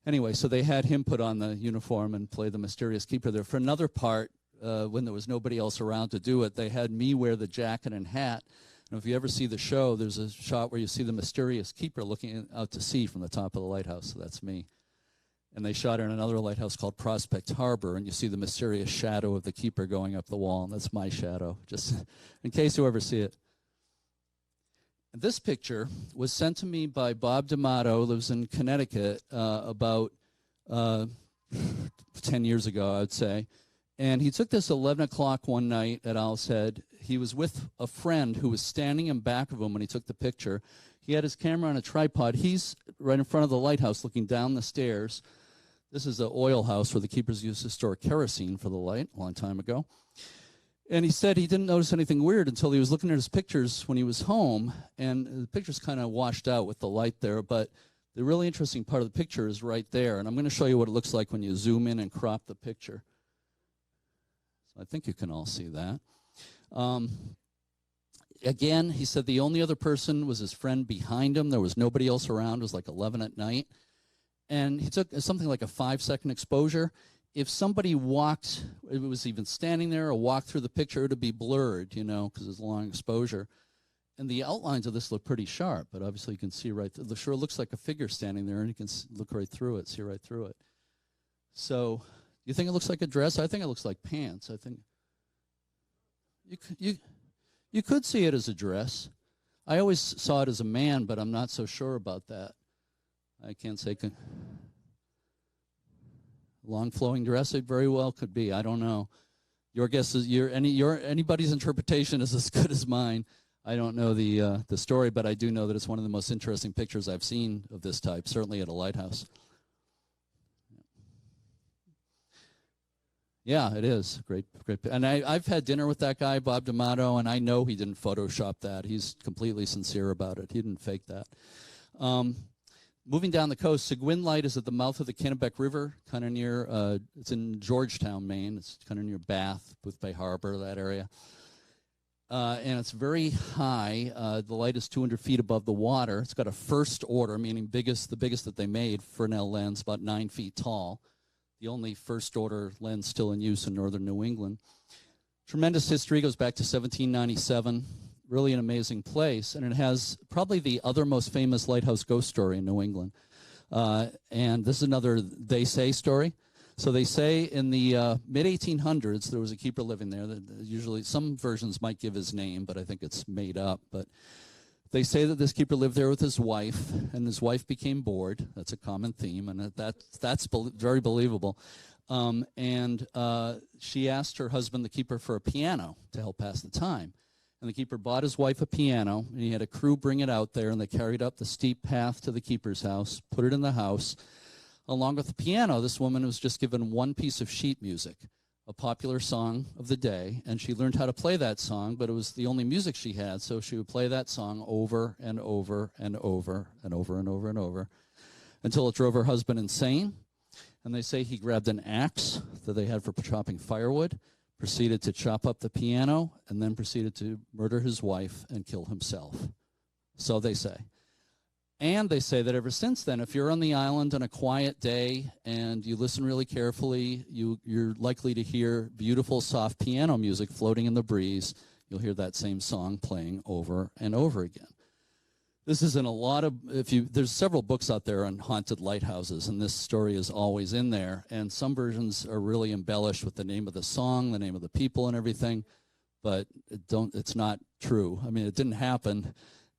anyway, so they had him put on the uniform and play the mysterious keeper there. For another part, when there was nobody else around to do it, they had me wear the jacket and hat. And if you ever see the show, there's a shot where you see the mysterious keeper looking out to sea from the top of the lighthouse. So that's me. And they shot in another lighthouse called Prospect Harbor, and you see the mysterious shadow of the keeper going up the wall, and that's my shadow, just in case you ever see it. And this picture was sent to me by Bob D'Amato, lives in Connecticut, about 10 years ago, I would say. And he took this 11 o'clock one night at Owl's Head. He was with a friend who was standing in back of him when he took the picture. He had his camera on a tripod. He's right in front of the lighthouse looking down the stairs. This is the oil house where the keepers used to store kerosene for the light a long time ago. And he said he didn't notice anything weird until he was looking at his pictures when he was home, and the picture's kind of washed out with the light there, but the really interesting part of the picture is right there, and I'm going to show you what it looks like when you zoom in and crop the picture. So I think you can all see that. Again, he said the only other person was his friend behind him. There was nobody else around. It was like 11 at night. And he took something like a 5-second exposure. If somebody walked, it was even standing there or walked through the picture, it would be blurred, you know, because it's a long exposure. And the outlines of this look pretty sharp, but obviously you can see right through. It sure looks like a figure standing there, and you can look right through it, see right through it. So you think it looks like a dress? I think it looks like pants. I think you could see it as a dress. I always saw it as a man, but I'm not so sure about that. I can't say. Long flowing dress, it very well could be. I don't know. Your guess is anybody's interpretation is as good as mine. I don't know the story, but I do know that it's one of the most interesting pictures I've seen of this type, certainly at a lighthouse. Yeah, it is great. And I've had dinner with that guy, Bob D'Amato, and I know he didn't Photoshop that. He's completely sincere about it. He didn't fake that. Moving down the coast, Seguin Light is at the mouth of the Kennebec River, kind of near, it's in Georgetown, Maine. It's kind of near Bath, Booth Bay Harbor, that area. And it's very high. The light is 200 feet above the water. It's got a first order, meaning the biggest that they made, Fresnel lens, about 9 feet tall. The only first order lens still in use in northern New England. Tremendous history, goes back to 1797. Really an amazing place, and it has probably the other most famous lighthouse ghost story in New England. And this is another they say story. So they say in the mid-1800s there was a keeper living there. Usually some versions might give his name, but I think it's made up. But they say that this keeper lived there with his wife, and his wife became bored. That's a common theme, and that's very believable. And she asked her husband, the keeper, for a piano to help pass the time. And the keeper bought his wife a piano, and he had a crew bring it out there, and they carried up the steep path to the keeper's house, put it in the house. Along with the piano, this woman was just given one piece of sheet music, a popular song of the day, and she learned how to play that song, but it was the only music she had, so she would play that song over and over and over and over and over and over until it drove her husband insane. And they say he grabbed an axe that they had for chopping firewood, proceeded to chop up the piano, and then proceeded to murder his wife and kill himself. So they say. And they say that ever since then, if you're on the island on a quiet day and you listen really carefully, you're likely to hear beautiful, soft piano music floating in the breeze. You'll hear that same song playing over and over again. This is in a lot of, there's several books out there on haunted lighthouses, and this story is always in there. And some versions are really embellished with the name of the song, the name of the people and everything, but it's not true. I mean, it didn't happen.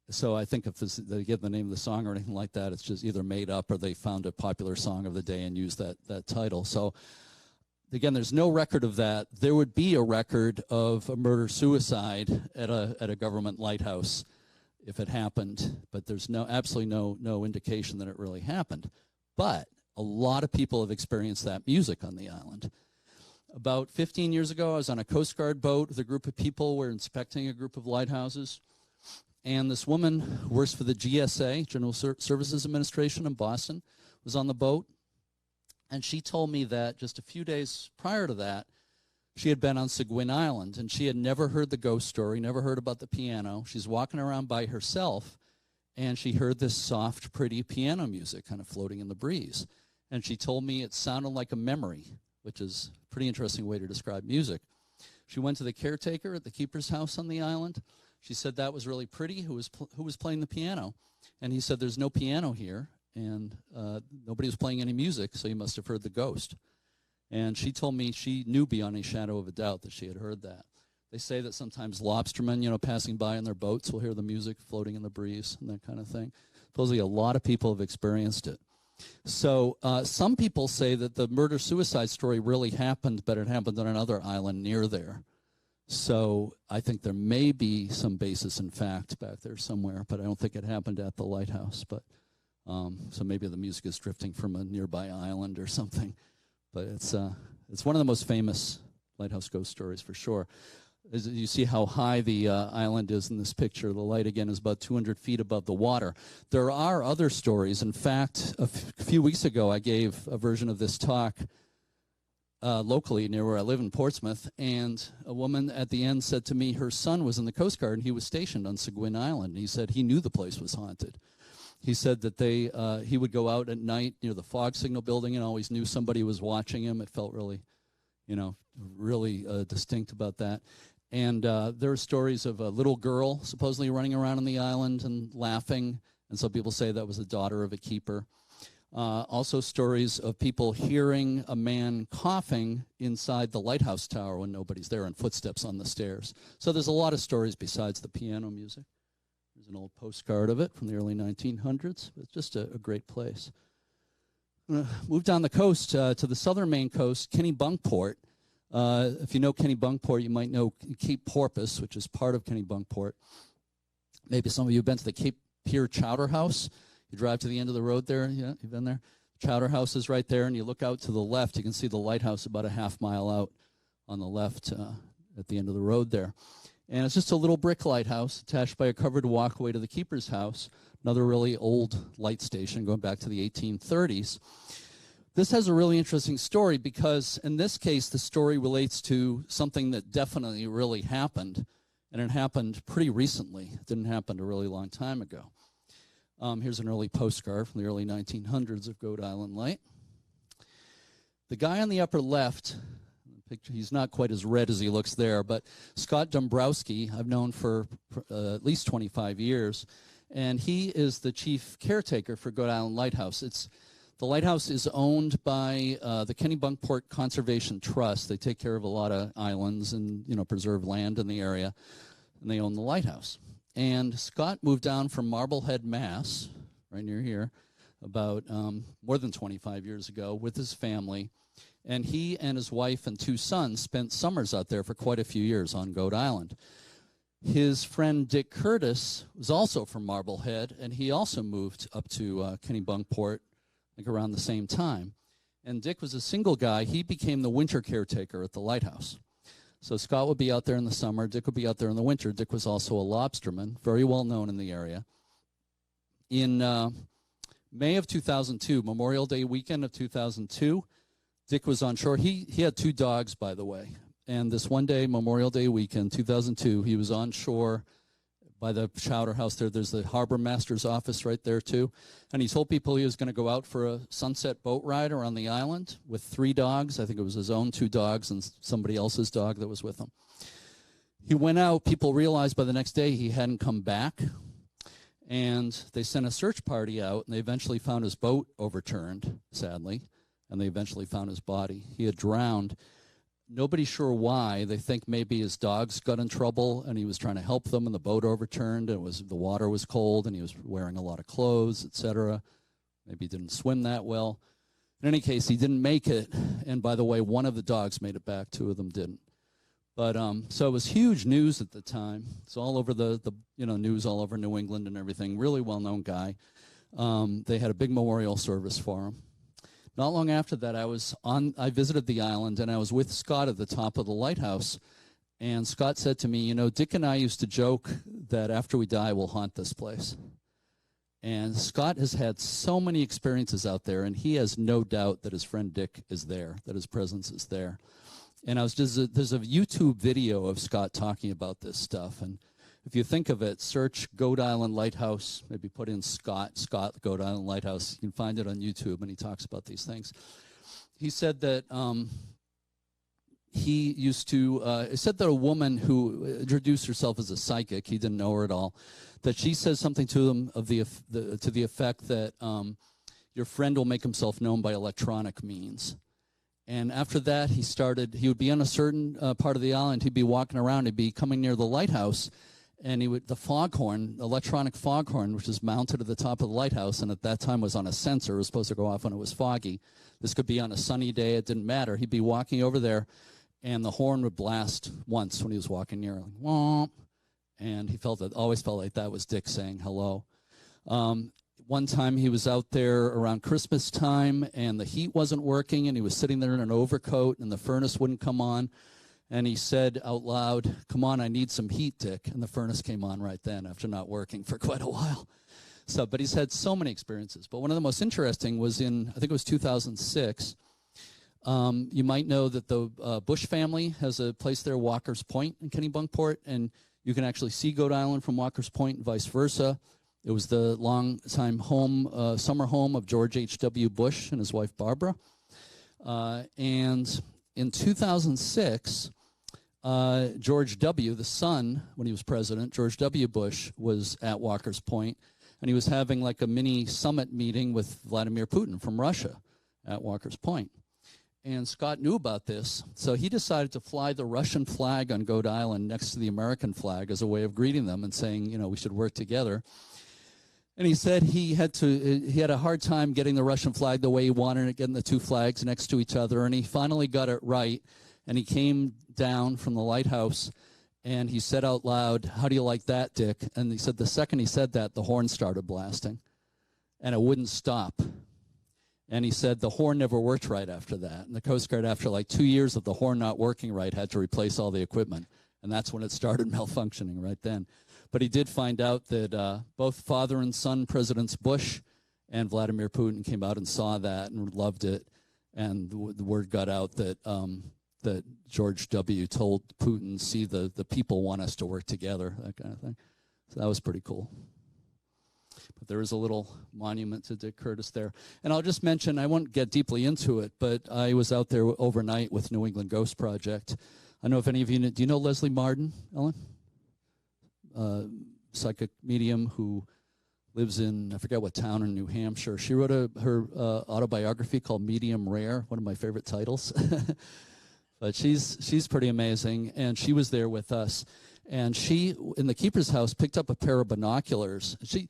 So I think if they give the name of the song or anything like that, it's just either made up or they found a popular song of the day and used that title. So again, there's no record of that. There would be a record of a murder-suicide at a government lighthouse if it happened, but there's absolutely no indication that it really happened. But a lot of people have experienced that music on the island. About 15 years ago, I was on a Coast Guard boat with a group of people. We're inspecting a group of lighthouses. And this woman works for the GSA, General Services Administration in Boston, was on the boat, and she told me that just a few days prior to that, she had been on Seguin Island, and she had never heard the ghost story, never heard about the piano. She's walking around by herself, and she heard this soft, pretty piano music kind of floating in the breeze. And she told me it sounded like a memory, which is a pretty interesting way to describe music. She went to the caretaker at the keeper's house on the island. She said that was really pretty, who was playing the piano. And he said, there's no piano here, and nobody was playing any music, so you must have heard the ghost. And she told me she knew beyond a shadow of a doubt that she had heard that. They say that sometimes lobstermen, passing by in their boats will hear the music floating in the breeze and that kind of thing. Supposedly a lot of people have experienced it. So some people say that the murder-suicide story really happened, but it happened on another island near there. So I think there may be some basis in fact back there somewhere, but I don't think it happened at the lighthouse. But so maybe the music is drifting from a nearby island or something. But it's one of the most famous lighthouse ghost stories for sure. As you see how high the island is in this picture. The light, again, is about 200 feet above the water. There are other stories. In fact, a few weeks ago, I gave a version of this talk locally near where I live in Portsmouth, and a woman at the end said to me her son was in the Coast Guard, and he was stationed on Seguin Island. And he said he knew the place was haunted. He said that he would go out at night near the fog signal building and always knew somebody was watching him. It felt really, really distinct about that. And there are stories of a little girl supposedly running around on the island and laughing, and some people say that was the daughter of a keeper. Also stories of people hearing a man coughing inside the lighthouse tower when nobody's there, and footsteps on the stairs. So there's a lot of stories besides the piano music. There's an old postcard of it from the early 1900s. It's just a great place. I'm going to move down the coast to the southern Maine coast, Kennebunkport. If you know Kennebunkport, you might know Cape Porpoise, which is part of Kennebunkport. Maybe some of you have been to the Cape Pier Chowder House. You drive to the end of the road there. Yeah, you've been there. Chowder House is right there, and you look out to the left. You can see the lighthouse about a half mile out on the left at the end of the road there. And it's just a little brick lighthouse attached by a covered walkway to the keeper's house, another really old light station going back to the 1830s. This has a really interesting story because, in this case, the story relates to something that definitely really happened, and it happened pretty recently. It didn't happen a really long time ago. Here's an early postcard from the early 1900s of Goat Island Light. The guy on the upper left, picture, he's not quite as red as he looks there, but Scott Dombrowski, I've known for at least 25 years, and he is the chief caretaker for Goat Island Lighthouse. The lighthouse is owned by the Kennebunkport Conservation Trust. They take care of a lot of islands and preserve land in the area, and they own the lighthouse. And Scott moved down from Marblehead, Mass, right near here, about more than 25 years ago with his family. And he and his wife and two sons spent summers out there for quite a few years on Goat Island. His friend Dick Curtis was also from Marblehead, and he also moved up to Kennebunkport, like around the same time. And Dick was a single guy. He became the winter caretaker at the lighthouse. So Scott would be out there in the summer. Dick would be out there in the winter. Dick was also a lobsterman, very well known in the area. In May of 2002, Memorial Day weekend of 2002, Dick was on shore. He had two dogs, by the way. And this one day, Memorial Day weekend, 2002, he was on shore by the Chowder House there. There's the harbor master's office right there, too. And he told people he was going to go out for a sunset boat ride around the island with three dogs. I think it was his own two dogs and somebody else's dog that was with him. He went out. People realized by the next day he hadn't come back. And they sent a search party out, and they eventually found his boat overturned, sadly. And they eventually found his body. He had drowned. Nobody's sure why. They think maybe his dogs got in trouble and he was trying to help them, and the boat overturned. The water was cold and he was wearing a lot of clothes, etc. Maybe he didn't swim that well. In any case, he didn't make it. And by the way, one of the dogs made it back. Two of them didn't. But so it was huge news at the time. It's all over the news all over New England and everything. Really well-known guy. They had a big memorial service for him. Not long after that, I visited the island, and I was with Scott at the top of the lighthouse. And Scott said to me, Dick and I used to joke that after we die, we'll haunt this place. And Scott has had so many experiences out there, and he has no doubt that his friend Dick is there, that his presence is there. And there's a YouTube video of Scott talking about this stuff. And if you think of it, search Goat Island Lighthouse, maybe put in Scott Goat Island Lighthouse. You can find it on YouTube, and he talks about these things. He said that he said that a woman who introduced herself as a psychic, he didn't know her at all, that she says something to him to the effect that your friend will make himself known by electronic means. And after that, he would be on a certain part of the island. He'd be walking around. He'd be coming near the lighthouse, and the foghorn, electronic foghorn, which is mounted at the top of the lighthouse, and at that time was on a sensor. It was supposed to go off when it was foggy. This could be on a sunny day. It didn't matter. He'd be walking over there, and the horn would blast once when he was walking near, like, womp. And he always felt like that was Dick saying hello. One time he was out there around Christmas time, and the heat wasn't working, and he was sitting there in an overcoat, and the furnace wouldn't come on. And he said out loud, "Come on, I need some heat, Dick." And the furnace came on right then after not working for quite a while. But he's had so many experiences. But one of the most interesting was I think it was 2006. You might know that the Bush family has a place there, Walker's Point in Kennebunkport, and you can actually see Goat Island from Walker's Point and vice versa. It was the long-time summer home of George H.W. Bush and his wife Barbara. And in 2006, George W., the son, when he was president, George W. Bush was at Walker's Point, and he was having like a mini summit meeting with Vladimir Putin from Russia at Walker's Point. And Scott knew about this, so he decided to fly the Russian flag on Goat Island next to the American flag as a way of greeting them and saying, we should work together. And he said he had a hard time getting the Russian flag the way he wanted it, getting the two flags next to each other, and he finally got it right. And he came down from the lighthouse, and he said out loud, "How do you like that, Dick?" And he said the second he said that, the horn started blasting, and it wouldn't stop. And he said the horn never worked right after that. And the Coast Guard, after like 2 years of the horn not working right, had to replace all the equipment. And that's when it started malfunctioning right then. But he did find out that both father and son Presidents Bush and Vladimir Putin came out and saw that and loved it. And the word got out that that George W. told Putin, "See, the people want us to work together," that kind of thing. So that was pretty cool. But there is a little monument to Dick Curtis there. And I'll just mention, I won't get deeply into it, but I was out there overnight with New England Ghost Project. I don't know if any of you know, do you know Leslie Marden, Ellen? Psychic medium who lives in, I forget what town in New Hampshire. She wrote her autobiography called Medium Rare, one of my favorite titles. But she's pretty amazing, and she was there with us. And she, in the keeper's house, picked up a pair of binoculars. She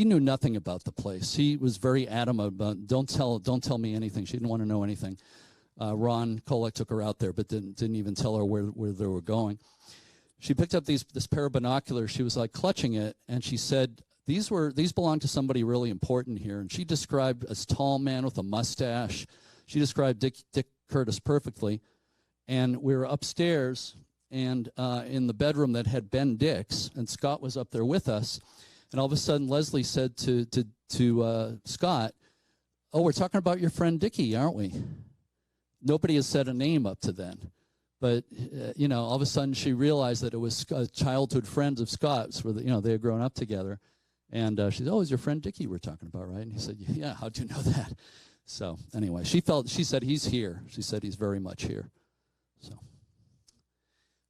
knew nothing about the place. She was very adamant about, don't tell me anything. She didn't want to know anything. Ron Kolek took her out there, but didn't even tell her where they were going. She picked up this pair of binoculars. She was like clutching it, and she said, these belong to somebody really important here. And she described a tall man with a mustache. She described Dick Curtis perfectly. And we were upstairs, and in the bedroom that had been Dick's, and Scott was up there with us. And all of a sudden, Leslie said to Scott, "Oh, we're talking about your friend Dickie, aren't we?" Nobody has said a name up to then. But, all of a sudden she realized that it was childhood friends of Scott's, where they had grown up together. And she said, "Oh, is your friend Dickie we're talking about, right?" And he said, "Yeah, how'd you know that?" So anyway, she said he's here. She said he's very much here. So,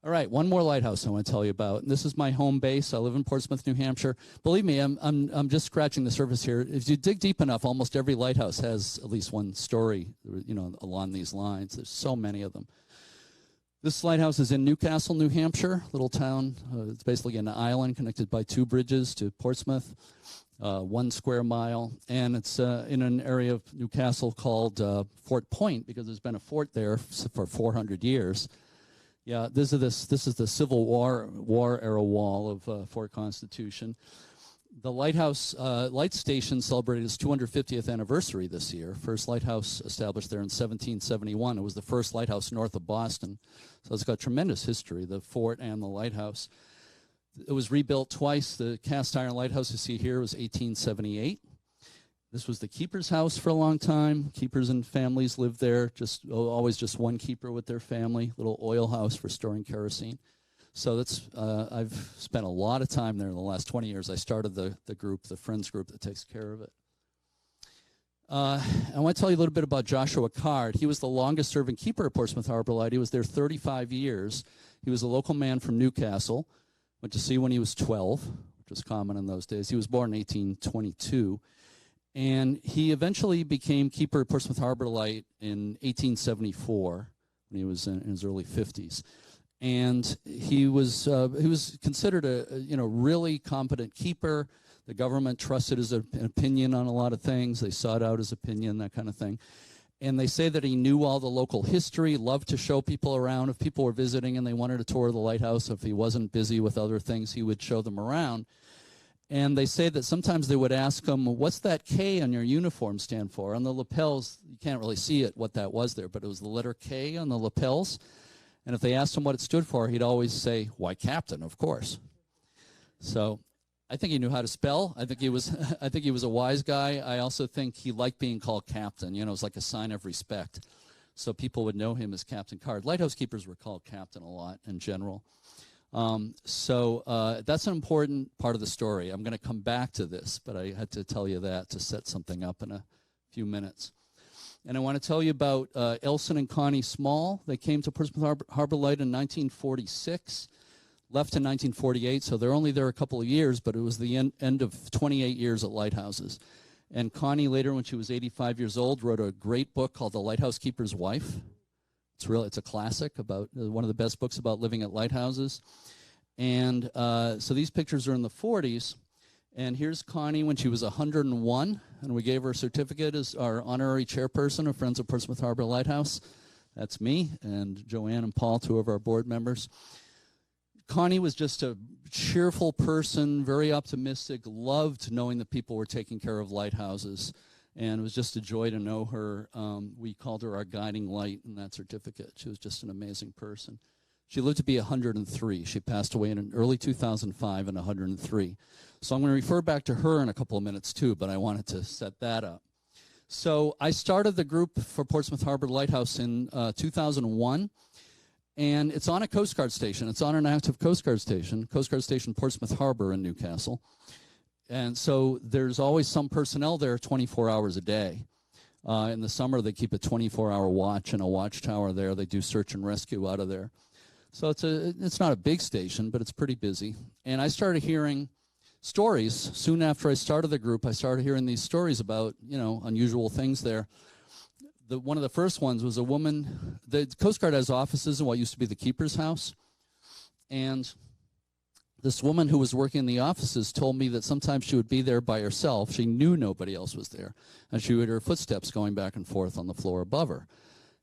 all right, one more lighthouse I want to tell you about. And this is my home base. I live in Portsmouth, New Hampshire. Believe me, I'm just scratching the surface here. If you dig deep enough, almost every lighthouse has at least one story, along these lines. There's so many of them. This lighthouse is in Newcastle, New Hampshire, little town. It's basically an island connected by 2 bridges to Portsmouth, 1 square mile. And it's in an area of Newcastle called Fort Point, because there's been a fort there for 400 years. Yeah, this is the Civil War era wall of Fort Constitution. The lighthouse light station celebrated its 250th anniversary this year. First lighthouse established there in 1771. It was the first lighthouse north of Boston, so it's got tremendous history, the fort and the lighthouse. It was rebuilt twice. The cast iron lighthouse you see here was 1878. This was the keeper's house for a long time. Keepers and families lived there, always just one keeper with their family, little oil house for storing kerosene. So that's I've spent a lot of time there in the last 20 years. I started the group, the Friends group that takes care of it. I want to tell you a little bit about Joshua Card. He was the longest serving keeper at Portsmouth Harbor Light. He was there 35 years. He was a local man from Newcastle. Went to sea when he was 12, which was common in those days. He was born in 1822. And he eventually became keeper at Portsmouth Harbor Light in 1874 when he was in his early 50s. And he was considered a really competent keeper. The government trusted his opinion on a lot of things. They sought out his opinion, that kind of thing. And they say that he knew all the local history, loved to show people around. If people were visiting and they wanted a tour of the lighthouse, if he wasn't busy with other things, he would show them around. And they say that sometimes they would ask him, what's that K on your uniform stand for? On the lapels, you can't really see it, what that was there, but it was the letter K on the lapels. And if they asked him what it stood for, he'd always say, why, Captain, of course. So I think he knew how to spell. I think he was a wise guy. I also think he liked being called Captain. You know, it was like a sign of respect. So people would know him as Captain Card. Lighthouse keepers were called Captain a lot in general. So that's an important part of the story. I'm going to come back to this, but I had to tell you that to set something up in a few minutes. And I want to tell you about Elson and Connie Small. They came to Portsmouth Harbor Light in 1946, left in 1948, so they're only there a couple of years, but it was the end of 28 years at lighthouses. And Connie later, when she was 85 years old, wrote a great book called The Lighthouse Keeper's Wife. It's a classic, about one of the best books about living at lighthouses. And so these pictures are in the 40s. And here's Connie when she was 101, and we gave her a certificate as our honorary chairperson of Friends of Portsmouth Harbor Lighthouse. That's me, and Joanne and Paul, two of our board members. Connie was just a cheerful person, very optimistic, loved knowing that people were taking care of lighthouses. And it was just a joy to know her. We called her our guiding light in that certificate. She was just an amazing person. She lived to be 103. She passed away in early 2005 and 103. So I'm going to refer back to her in a couple of minutes too, but I wanted to set that up. So I started the group for Portsmouth Harbor Lighthouse in 2001, and it's on a Coast Guard station. It's on an active Coast Guard Station Portsmouth Harbor in Newcastle. And so there's always some personnel there 24 hours a day. In the summer, they keep a 24-hour watch and a watchtower there. They do search and rescue out of there. So it's not a big station, but it's pretty busy. And I started hearing stories. Soon after I started the group, I started hearing these stories about, unusual things there. One of the first ones was a woman. The Coast Guard has offices in what used to be the keeper's house. And this woman who was working in the offices told me that sometimes she would be there by herself. She knew nobody else was there. And she would hear footsteps going back and forth on the floor above her.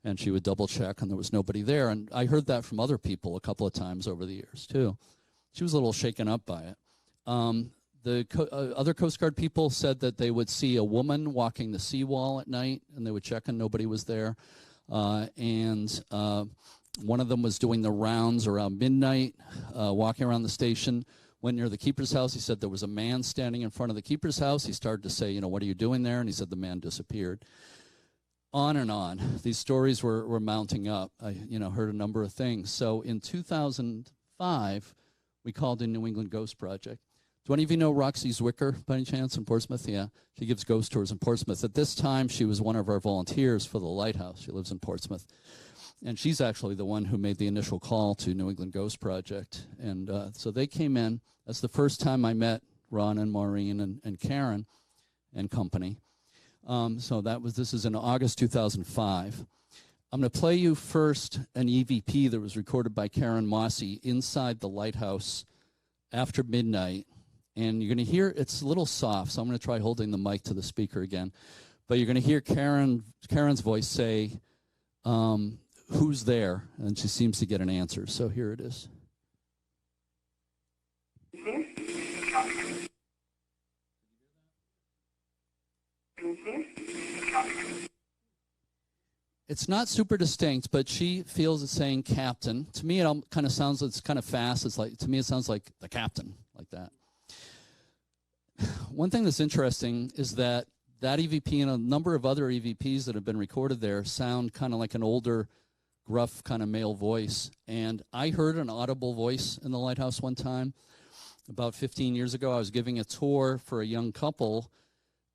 And she would double check, and there was nobody there. And I heard that from other people a couple of times over the years, too. She was a little shaken up by it. Other Coast Guard people said that they would see a woman walking the seawall at night, and they would check, and nobody was there. And one of them was doing the rounds around midnight, walking around the station. Went near the keeper's house. He said there was a man standing in front of the keeper's house. He started to say, what are you doing there? And he said the man disappeared. On and on. These stories were mounting up. I heard a number of things. So in 2005, we called in New England Ghost Project. Do any of you know Roxy Zwicker, by any chance, in Portsmouth? Yeah, she gives ghost tours in Portsmouth. At this time, she was one of our volunteers for the lighthouse. She lives in Portsmouth. And she's actually the one who made the initial call to New England Ghost Project. And so they came in. That's the first time I met Ron and Maureen and Karen and company. So this is in August 2005. I'm going to play you first an EVP that was recorded by Karen Mossy inside the lighthouse after midnight. And you're going to hear, it's a little soft, so I'm going to try holding the mic to the speaker again. But you're going to hear Karen's voice say, who's there? And she seems to get an answer. So here it is. It's not super distinct, but she feels it's saying captain. To me, it kind of sounds, it's kind of fast. It's like, to me, it sounds like the captain, like that. One thing that's interesting is that EVP and a number of other EVPs that have been recorded there sound kind of like an older, gruff kind of male voice. And I heard an audible voice in the lighthouse one time. About 15 years ago, I was giving a tour for a young couple.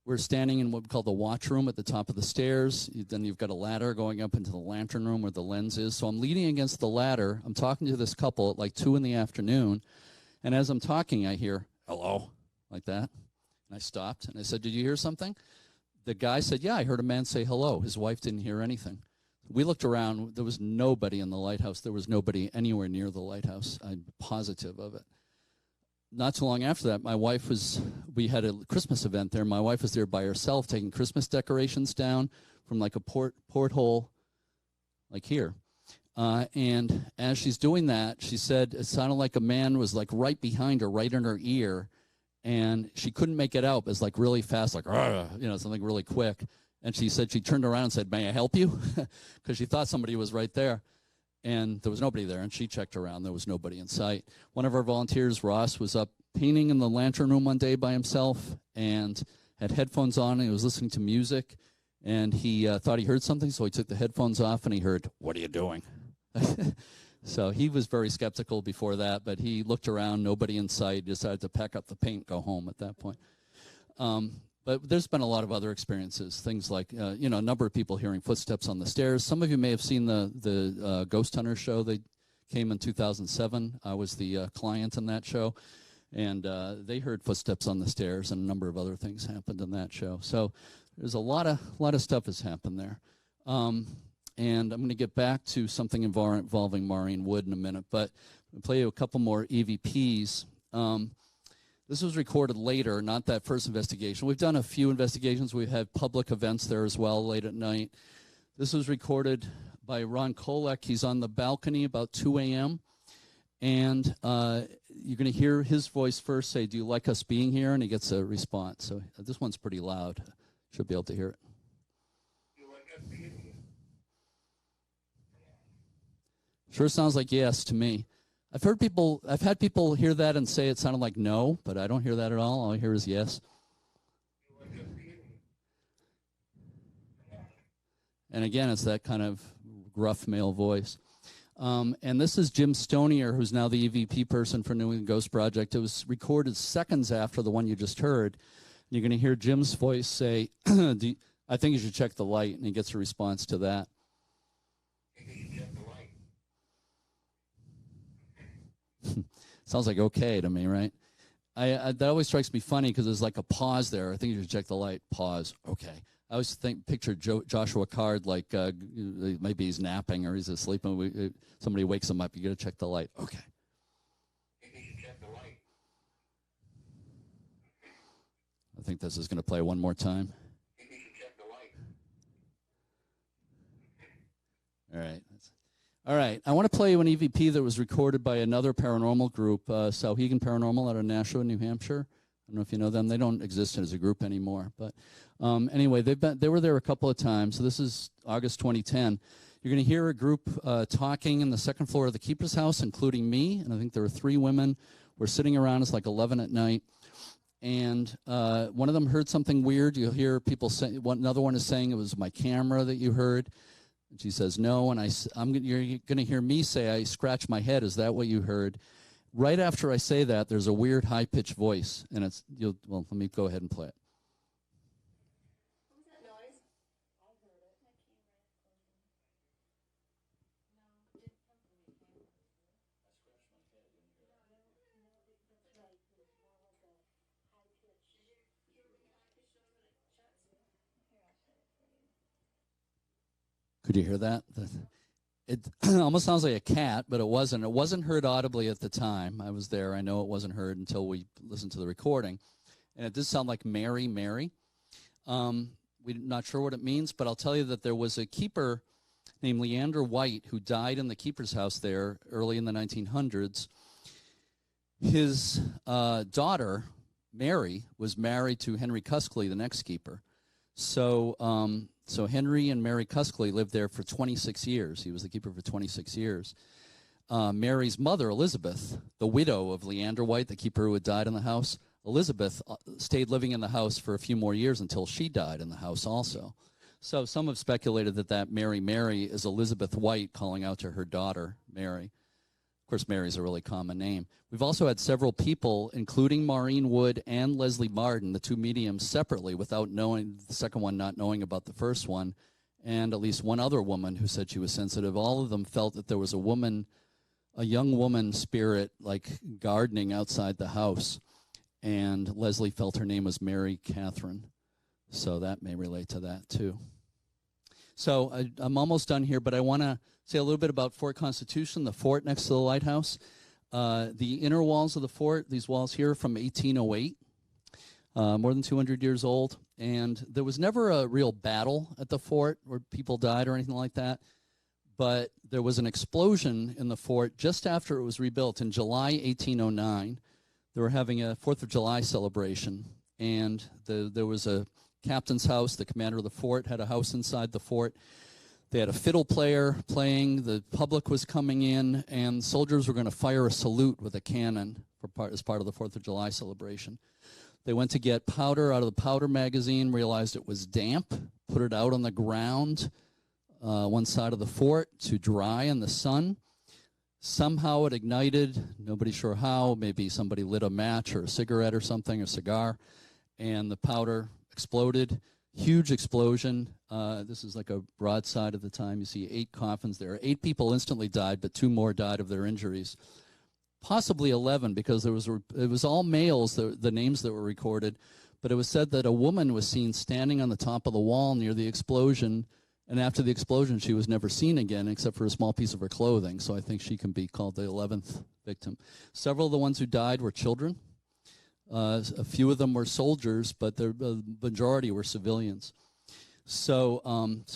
We're standing in what we call the watch room at the top of the stairs. Then you've got a ladder going up into the lantern room where the lens is. So I'm leaning against the ladder. I'm talking to this couple at like 2 in the afternoon. And as I'm talking, I hear, hello, like that. And I stopped and I said, did you hear something? The guy said, yeah, I heard a man say hello. His wife didn't hear anything. We looked around. There was nobody in the lighthouse. There was nobody anywhere near the lighthouse. I'm positive of it. Not too long after that, we had a Christmas event there. My wife was there by herself taking Christmas decorations down from like a porthole, like here. And as she's doing that, she said it sounded like a man was like right behind her, right in her ear. And she couldn't make it out. It was like really fast, like, something really quick. And she said she turned around and said, may I help you? Because she thought somebody was right there. And there was nobody there, and she checked around. There was nobody in sight. One of our volunteers, Ross, was up painting in the lantern room one day by himself and had headphones on, and he was listening to music. And he thought he heard something, so he took the headphones off, and he heard, what are you doing? So he was very skeptical before that, but he looked around, nobody in sight, decided to pack up the paint, go home at that point. But there's been a lot of other experiences, things like, a number of people hearing footsteps on the stairs. Some of you may have seen the Ghost Hunter show. They came in 2007. I was the client in that show. And they heard footsteps on the stairs, and a number of other things happened in that show. So there's a lot of stuff has happened there. And I'm going to get back to something involving Maureen Wood in a minute. But I'll play you a couple more EVPs. This was recorded later, not that first investigation. We've done a few investigations. We've had public events there as well late at night. This was recorded by Ron Kolek. He's on the balcony about 2 a.m. And you're going to hear his voice first say, do you like us being here? And he gets a response. So this one's pretty loud. Should be able to hear it. You like us being here? Sure sounds like yes to me. I've had people hear that and say it sounded like no, but I don't hear that at all. All I hear is yes. And again, it's that kind of gruff male voice. And this is Jim Stonier, who's now the EVP person for New England Ghost Project. It was recorded seconds after the one you just heard. You're going to hear Jim's voice say, I think you should check the light, and he gets a response to that. Sounds like okay to me, right? That always strikes me funny because there's like a pause there. I think you should check the light. Pause. Okay. I always picture Joshua Card like maybe he's napping or he's asleep and somebody wakes him up. You got to check the light. Okay. You should check the light. I think this is going to play one more time. You should check the light. All right. All right, I want to play you an EVP that was recorded by another paranormal group, Sauhegan Paranormal out of Nashua, New Hampshire. I don't know if you know them. They don't exist as a group anymore. But anyway, they were there a couple of times. So this is August 2010. You're going to hear a group talking in the second floor of the keeper's house, including me. And I think there were 3 women. We're sitting around. It's like 11 at night. And one of them heard something weird. You'll hear people say, another one is saying it was my camera that you heard. And she says, no, and you're going to hear me say, I scratch my head. Is that what you heard? Right after I say that, there's a weird high-pitched voice, and well, let me go ahead and play it. What was that noise? I heard it. No, it didn't come from your camera. I scratched my head. Didn't hear that. No, that's right. It was more like a high pitch. Did you hear when the high pitch noise when it shuts? Here, I'll play it for you. Could you hear that? It almost sounds like a cat, but it wasn't. It wasn't heard audibly at the time. I was there. I know it wasn't heard until we listened to the recording. And it did sound like Mary, Mary. We're not sure what it means, but I'll tell you that there was a keeper named Leander White who died in the keeper's house there early in the 1900s. His daughter, Mary, was married to Henry Cuskley, the next keeper. So So Henry and Mary Cuskley lived there for 26 years. He was the keeper for 26 years. Mary's mother, Elizabeth, the widow of Leander White, the keeper who had died in the house, Elizabeth stayed living in the house for a few more years until she died in the house also. So some have speculated that Mary is Elizabeth White calling out to her daughter, Mary. Of course, Mary's a really common name. We've also had several people, including Maureen Wood and Leslie Martin, the two mediums, separately, without knowing, the second one not knowing about the first one, and at least one other woman who said she was sensitive. All of them felt that there was a young woman spirit, like gardening outside the house. And Leslie felt her name was Mary Catherine. So that may relate to that too. So I'm almost done here, but I want to say a little bit about Fort Constitution, the fort next to the lighthouse. The inner walls of the fort, these walls here, are from 1808, more than 200 years old. And there was never a real battle at the fort where people died or anything like that. But there was an explosion in the fort just after it was rebuilt in July 1809. They were having a 4th of July celebration, and there was a captain's house. The commander of the fort had a house inside the fort. They had a fiddle player playing. The public was coming in, and soldiers were going to fire a salute with a cannon as part of the 4th of July celebration. They went to get powder out of the powder magazine, realized it was damp, put it out on the ground, one side of the fort to dry in the sun. Somehow it ignited, nobody's sure how, maybe somebody lit a match or a cigarette or something, a cigar, and the powder exploded. Huge explosion. This is like a broadside at the time. You see 8 coffins there. 8 people instantly died, but 2 more died of their injuries. Possibly 11, because it was all males, the names that were recorded, but it was said that a woman was seen standing on the top of the wall near the explosion. And after the explosion, she was never seen again except for a small piece of her clothing. So I think she can be called the 11th victim. Several of the ones who died were children. A few of them were soldiers, but the majority were civilians. So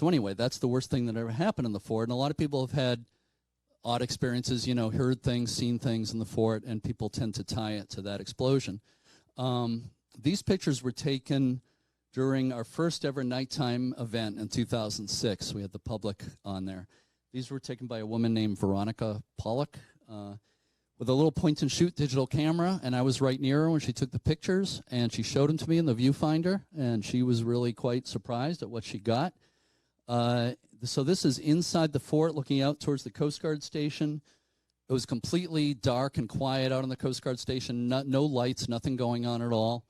anyway, that's the worst thing that ever happened in the fort. And a lot of people have had odd experiences, heard things, seen things in the fort, and people tend to tie it to that explosion. These pictures were taken during our first ever nighttime event in 2006. We had the public on there. These were taken by a woman named Veronica Pollock with a little point-and-shoot digital camera, and I was right near her when she took the pictures, and she showed them to me in the viewfinder, and she was really quite surprised at what she got. So this is inside the fort looking out towards the Coast Guard station. It was completely dark and quiet out on the Coast Guard station, no lights, nothing going on at all,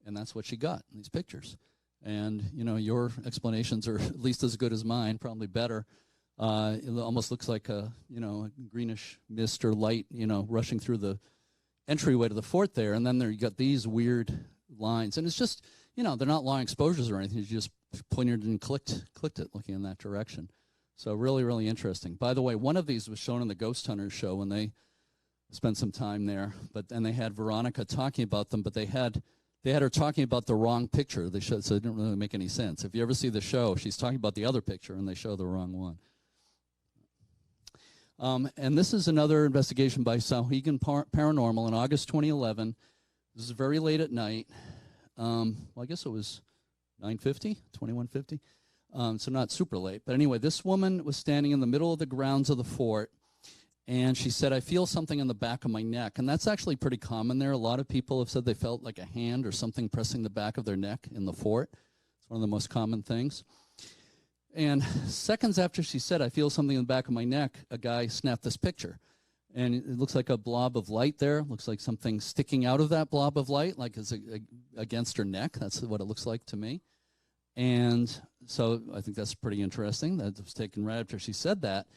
and that's what she got in these pictures. And, your explanations are at least as good as mine, probably better. It almost looks like a greenish mist or light, rushing through the entryway to the fort there. And then you got these weird lines. And it's just, they're not long exposures or anything. You just pointed and clicked it looking in that direction. So really, really interesting. By the way, one of these was shown in the Ghost Hunters show when they spent some time there. And they had Veronica talking about them, but they had her talking about the wrong picture. They showed, so it didn't really make any sense. If you ever see the show, she's talking about the other picture, and they show the wrong one. And this is another investigation by Sauhegan Paranormal in August 2011. This is very late at night. Well, I guess it was 9:50, 21:50. So not super late. But anyway, this woman was standing in the middle of the grounds of the fort, and she said, "I feel something on the back of my neck." And that's actually pretty common there. A lot of people have said they felt like a hand or something pressing the back of their neck in the fort. It's one of the most common things. And seconds after she said, "I feel something in the back of my neck," a guy snapped this picture. And it looks like a blob of light there. It looks like something sticking out of that blob of light, like it's against her neck. That's what it looks like to me. And so I think that's pretty interesting. That was taken right after she said that.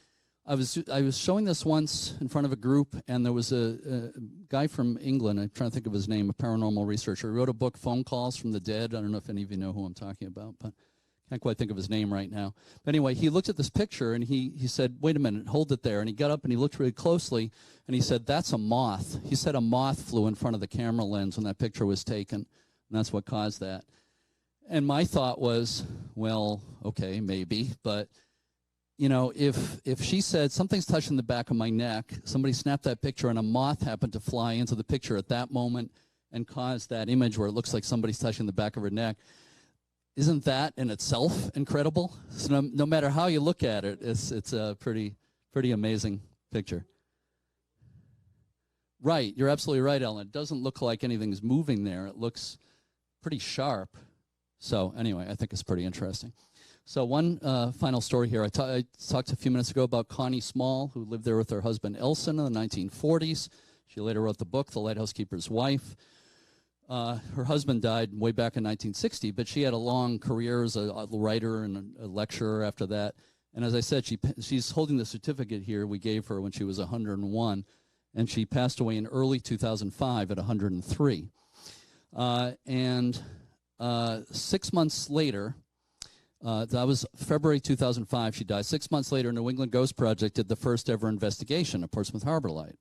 I was showing this once in front of a group, and there was a guy from England, I'm trying to think of his name, a paranormal researcher. He wrote a book, Phone Calls from the Dead. I don't know if any of you know who I'm talking about, but I can't quite think of his name right now. But anyway, he looked at this picture, and he said, "Wait a minute, hold it there." And he got up, and he looked really closely, and he said, "That's a moth." He said a moth flew in front of the camera lens when that picture was taken, and that's what caused that. And my thought was, well, okay, maybe, but if she said something's touching the back of my neck, somebody snapped that picture and a moth happened to fly into the picture at that moment and cause that image where it looks like somebody's touching the back of her neck, isn't that in itself incredible? So no matter how you look at it, it's a pretty amazing picture. Right, you're absolutely right, Ellen. It doesn't look like anything's moving there. It looks pretty sharp. So anyway, I think it's pretty interesting. So one final story here. I talked a few minutes ago about Connie Small, who lived there with her husband Elson in the 1940s. She later wrote the book, The Lighthouse Keeper's Wife. Her husband died way back in 1960, but she had a long career as a writer and a lecturer after that. And as I said, she's holding the certificate here we gave her when she was 101, and she passed away in early 2005 at 103. 6 months later, that was February 2005, she died. 6 months later, New England Ghost Project did the first ever investigation of Portsmouth Harbor Light.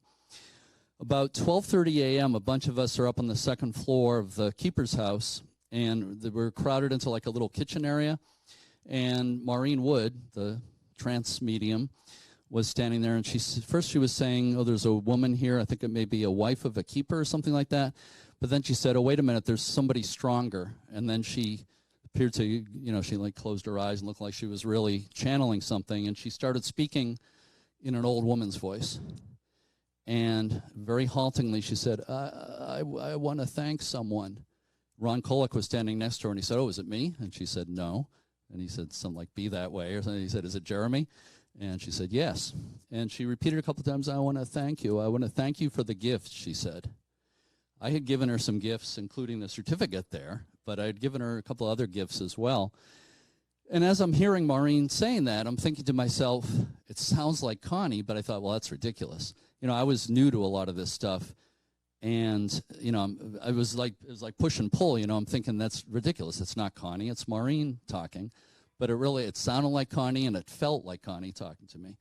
About 12:30 a.m., a bunch of us are up on the second floor of the keeper's house, and we're crowded into like a little kitchen area. And Maureen Wood, the trance medium, was standing there, and she was saying, oh, there's a woman here. I think it may be a wife of a keeper or something like that. But then she said, oh, wait a minute, there's somebody stronger. And then she appeared to, she like closed her eyes and looked like she was really channeling something. And she started speaking in an old woman's voice. And very haltingly, she said, I want to thank someone. Ron Kolick was standing next to her, and he said, oh, is it me? And she said, no. And he said, something like, be that way, or something. He said, is it Jeremy? And she said, yes. And she repeated a couple of times, I want to thank you. I want to thank you for the gift, she said. I had given her some gifts, including the certificate there, but I had given her a couple other gifts as well. And as I'm hearing Maureen saying that, I'm thinking to myself, it sounds like Connie, but I thought, well, that's ridiculous. I was new to a lot of this stuff, and, it was like push and pull, I'm thinking that's ridiculous. It's not Connie, it's Maureen talking. But it sounded like Connie, and it felt like Connie talking to me.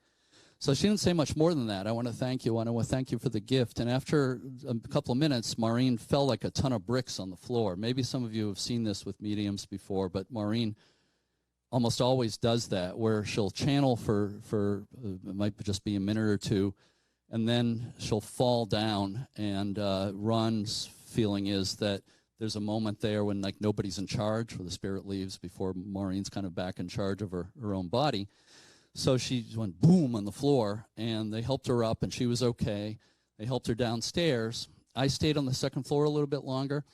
So she didn't say much more than that. I want to thank you. I want to thank you for the gift. And after a couple of minutes, Maureen fell like a ton of bricks on the floor. Maybe some of you have seen this with mediums before, but Maureen almost always does that, where she'll channel for it might just be a minute or two, and then she'll fall down. And Ron's feeling is that there's a moment there when like nobody's in charge, where the spirit leaves before Maureen's kind of back in charge of her own body. So she went boom on the floor, and they helped her up, and she was okay. They helped her downstairs. I stayed on the second floor a little bit longer.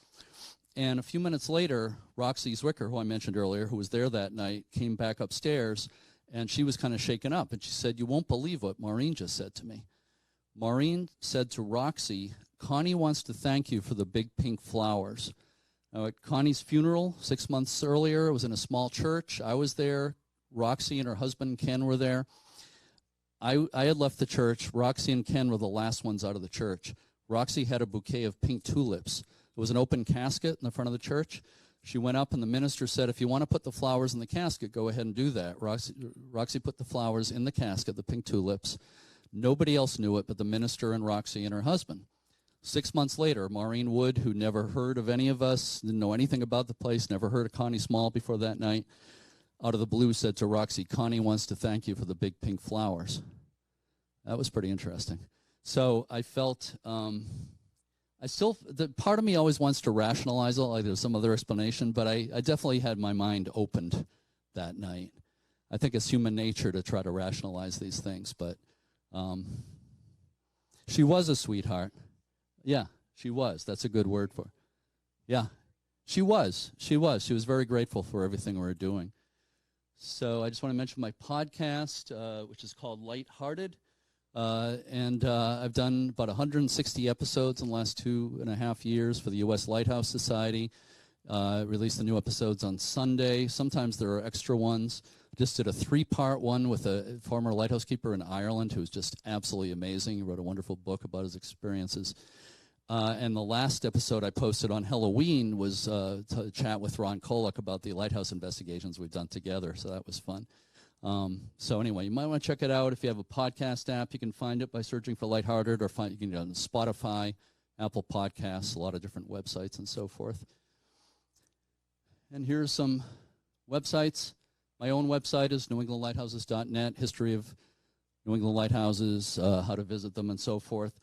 And a few minutes later, Roxy Zwicker, who I mentioned earlier, who was there that night, came back upstairs, and she was kind of shaken up. And she said, you won't believe what Maureen just said to me. Maureen said to Roxy, Connie wants to thank you for the big pink flowers. Now, at Connie's funeral 6 months earlier, it was in a small church. I was there. Roxy and her husband, Ken, were there. I had left the church. Roxy and Ken were the last ones out of the church. Roxy had a bouquet of pink tulips. There was an open casket in the front of the church. She went up, and the minister said, if you want to put the flowers in the casket, go ahead and do that. Roxy put the flowers in the casket, the pink tulips. Nobody else knew it but the minister and Roxy and her husband. 6 months later, Maureen Wood, who never heard of any of us, didn't know anything about the place, never heard of Connie Small before that night, out of the blue said to Roxy, Connie wants to thank you for the big pink flowers. That was pretty interesting. So I felt, the part of me always wants to rationalize it, like there's some other explanation, but I definitely had my mind opened that night. I think it's human nature to try to rationalize these things, but she was a sweetheart. Yeah, she was. That's a good word for it. Yeah, she was. She was very grateful for everything we were doing. So I just want to mention my podcast, which is called Lighthearted. And I've done about 160 episodes in the last 2.5 years for the U.S. Lighthouse Society. Release the new episodes on Sunday. Sometimes there are extra ones. Just did a 3-part one with a former lighthouse keeper in Ireland who's just absolutely amazing. He wrote a wonderful book about his experiences. And the last episode I posted on Halloween was to chat with Ron Kolick about the lighthouse investigations we've done together. So that was fun. So anyway, you might want to check it out. If you have a podcast app, you can find it by searching for Lighthearted, or you can get it on Spotify, Apple Podcasts, a lot of different websites and so forth. And here's some websites. My own website is newenglandlighthouses.net, history of New England lighthouses, how to visit them and so forth.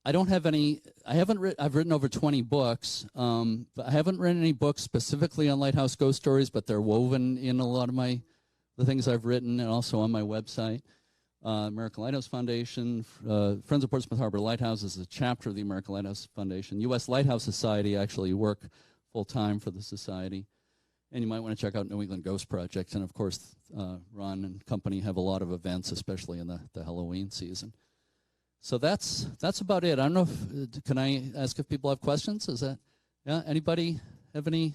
I don't have any. I've written over 20 books, but I haven't written any books specifically on lighthouse ghost stories. But they're woven in a lot of the things I've written, and also on my website. American Lighthouse Foundation, Friends of Portsmouth Harbor Lighthouse is a chapter of the American Lighthouse Foundation. U.S. Lighthouse Society, actually work full time for the society. And you might want to check out New England Ghost Project. And of course, Ron and company have a lot of events, especially in the Halloween season. So that's about it. I don't know if, can I ask if people have questions? Is that, yeah, anybody have any?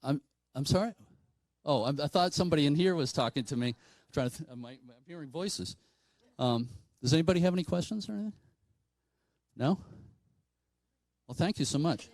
I'm sorry? Oh, I thought somebody in here was talking to me. I'm hearing voices. Does anybody have any questions or anything? No? Well, thank you so much.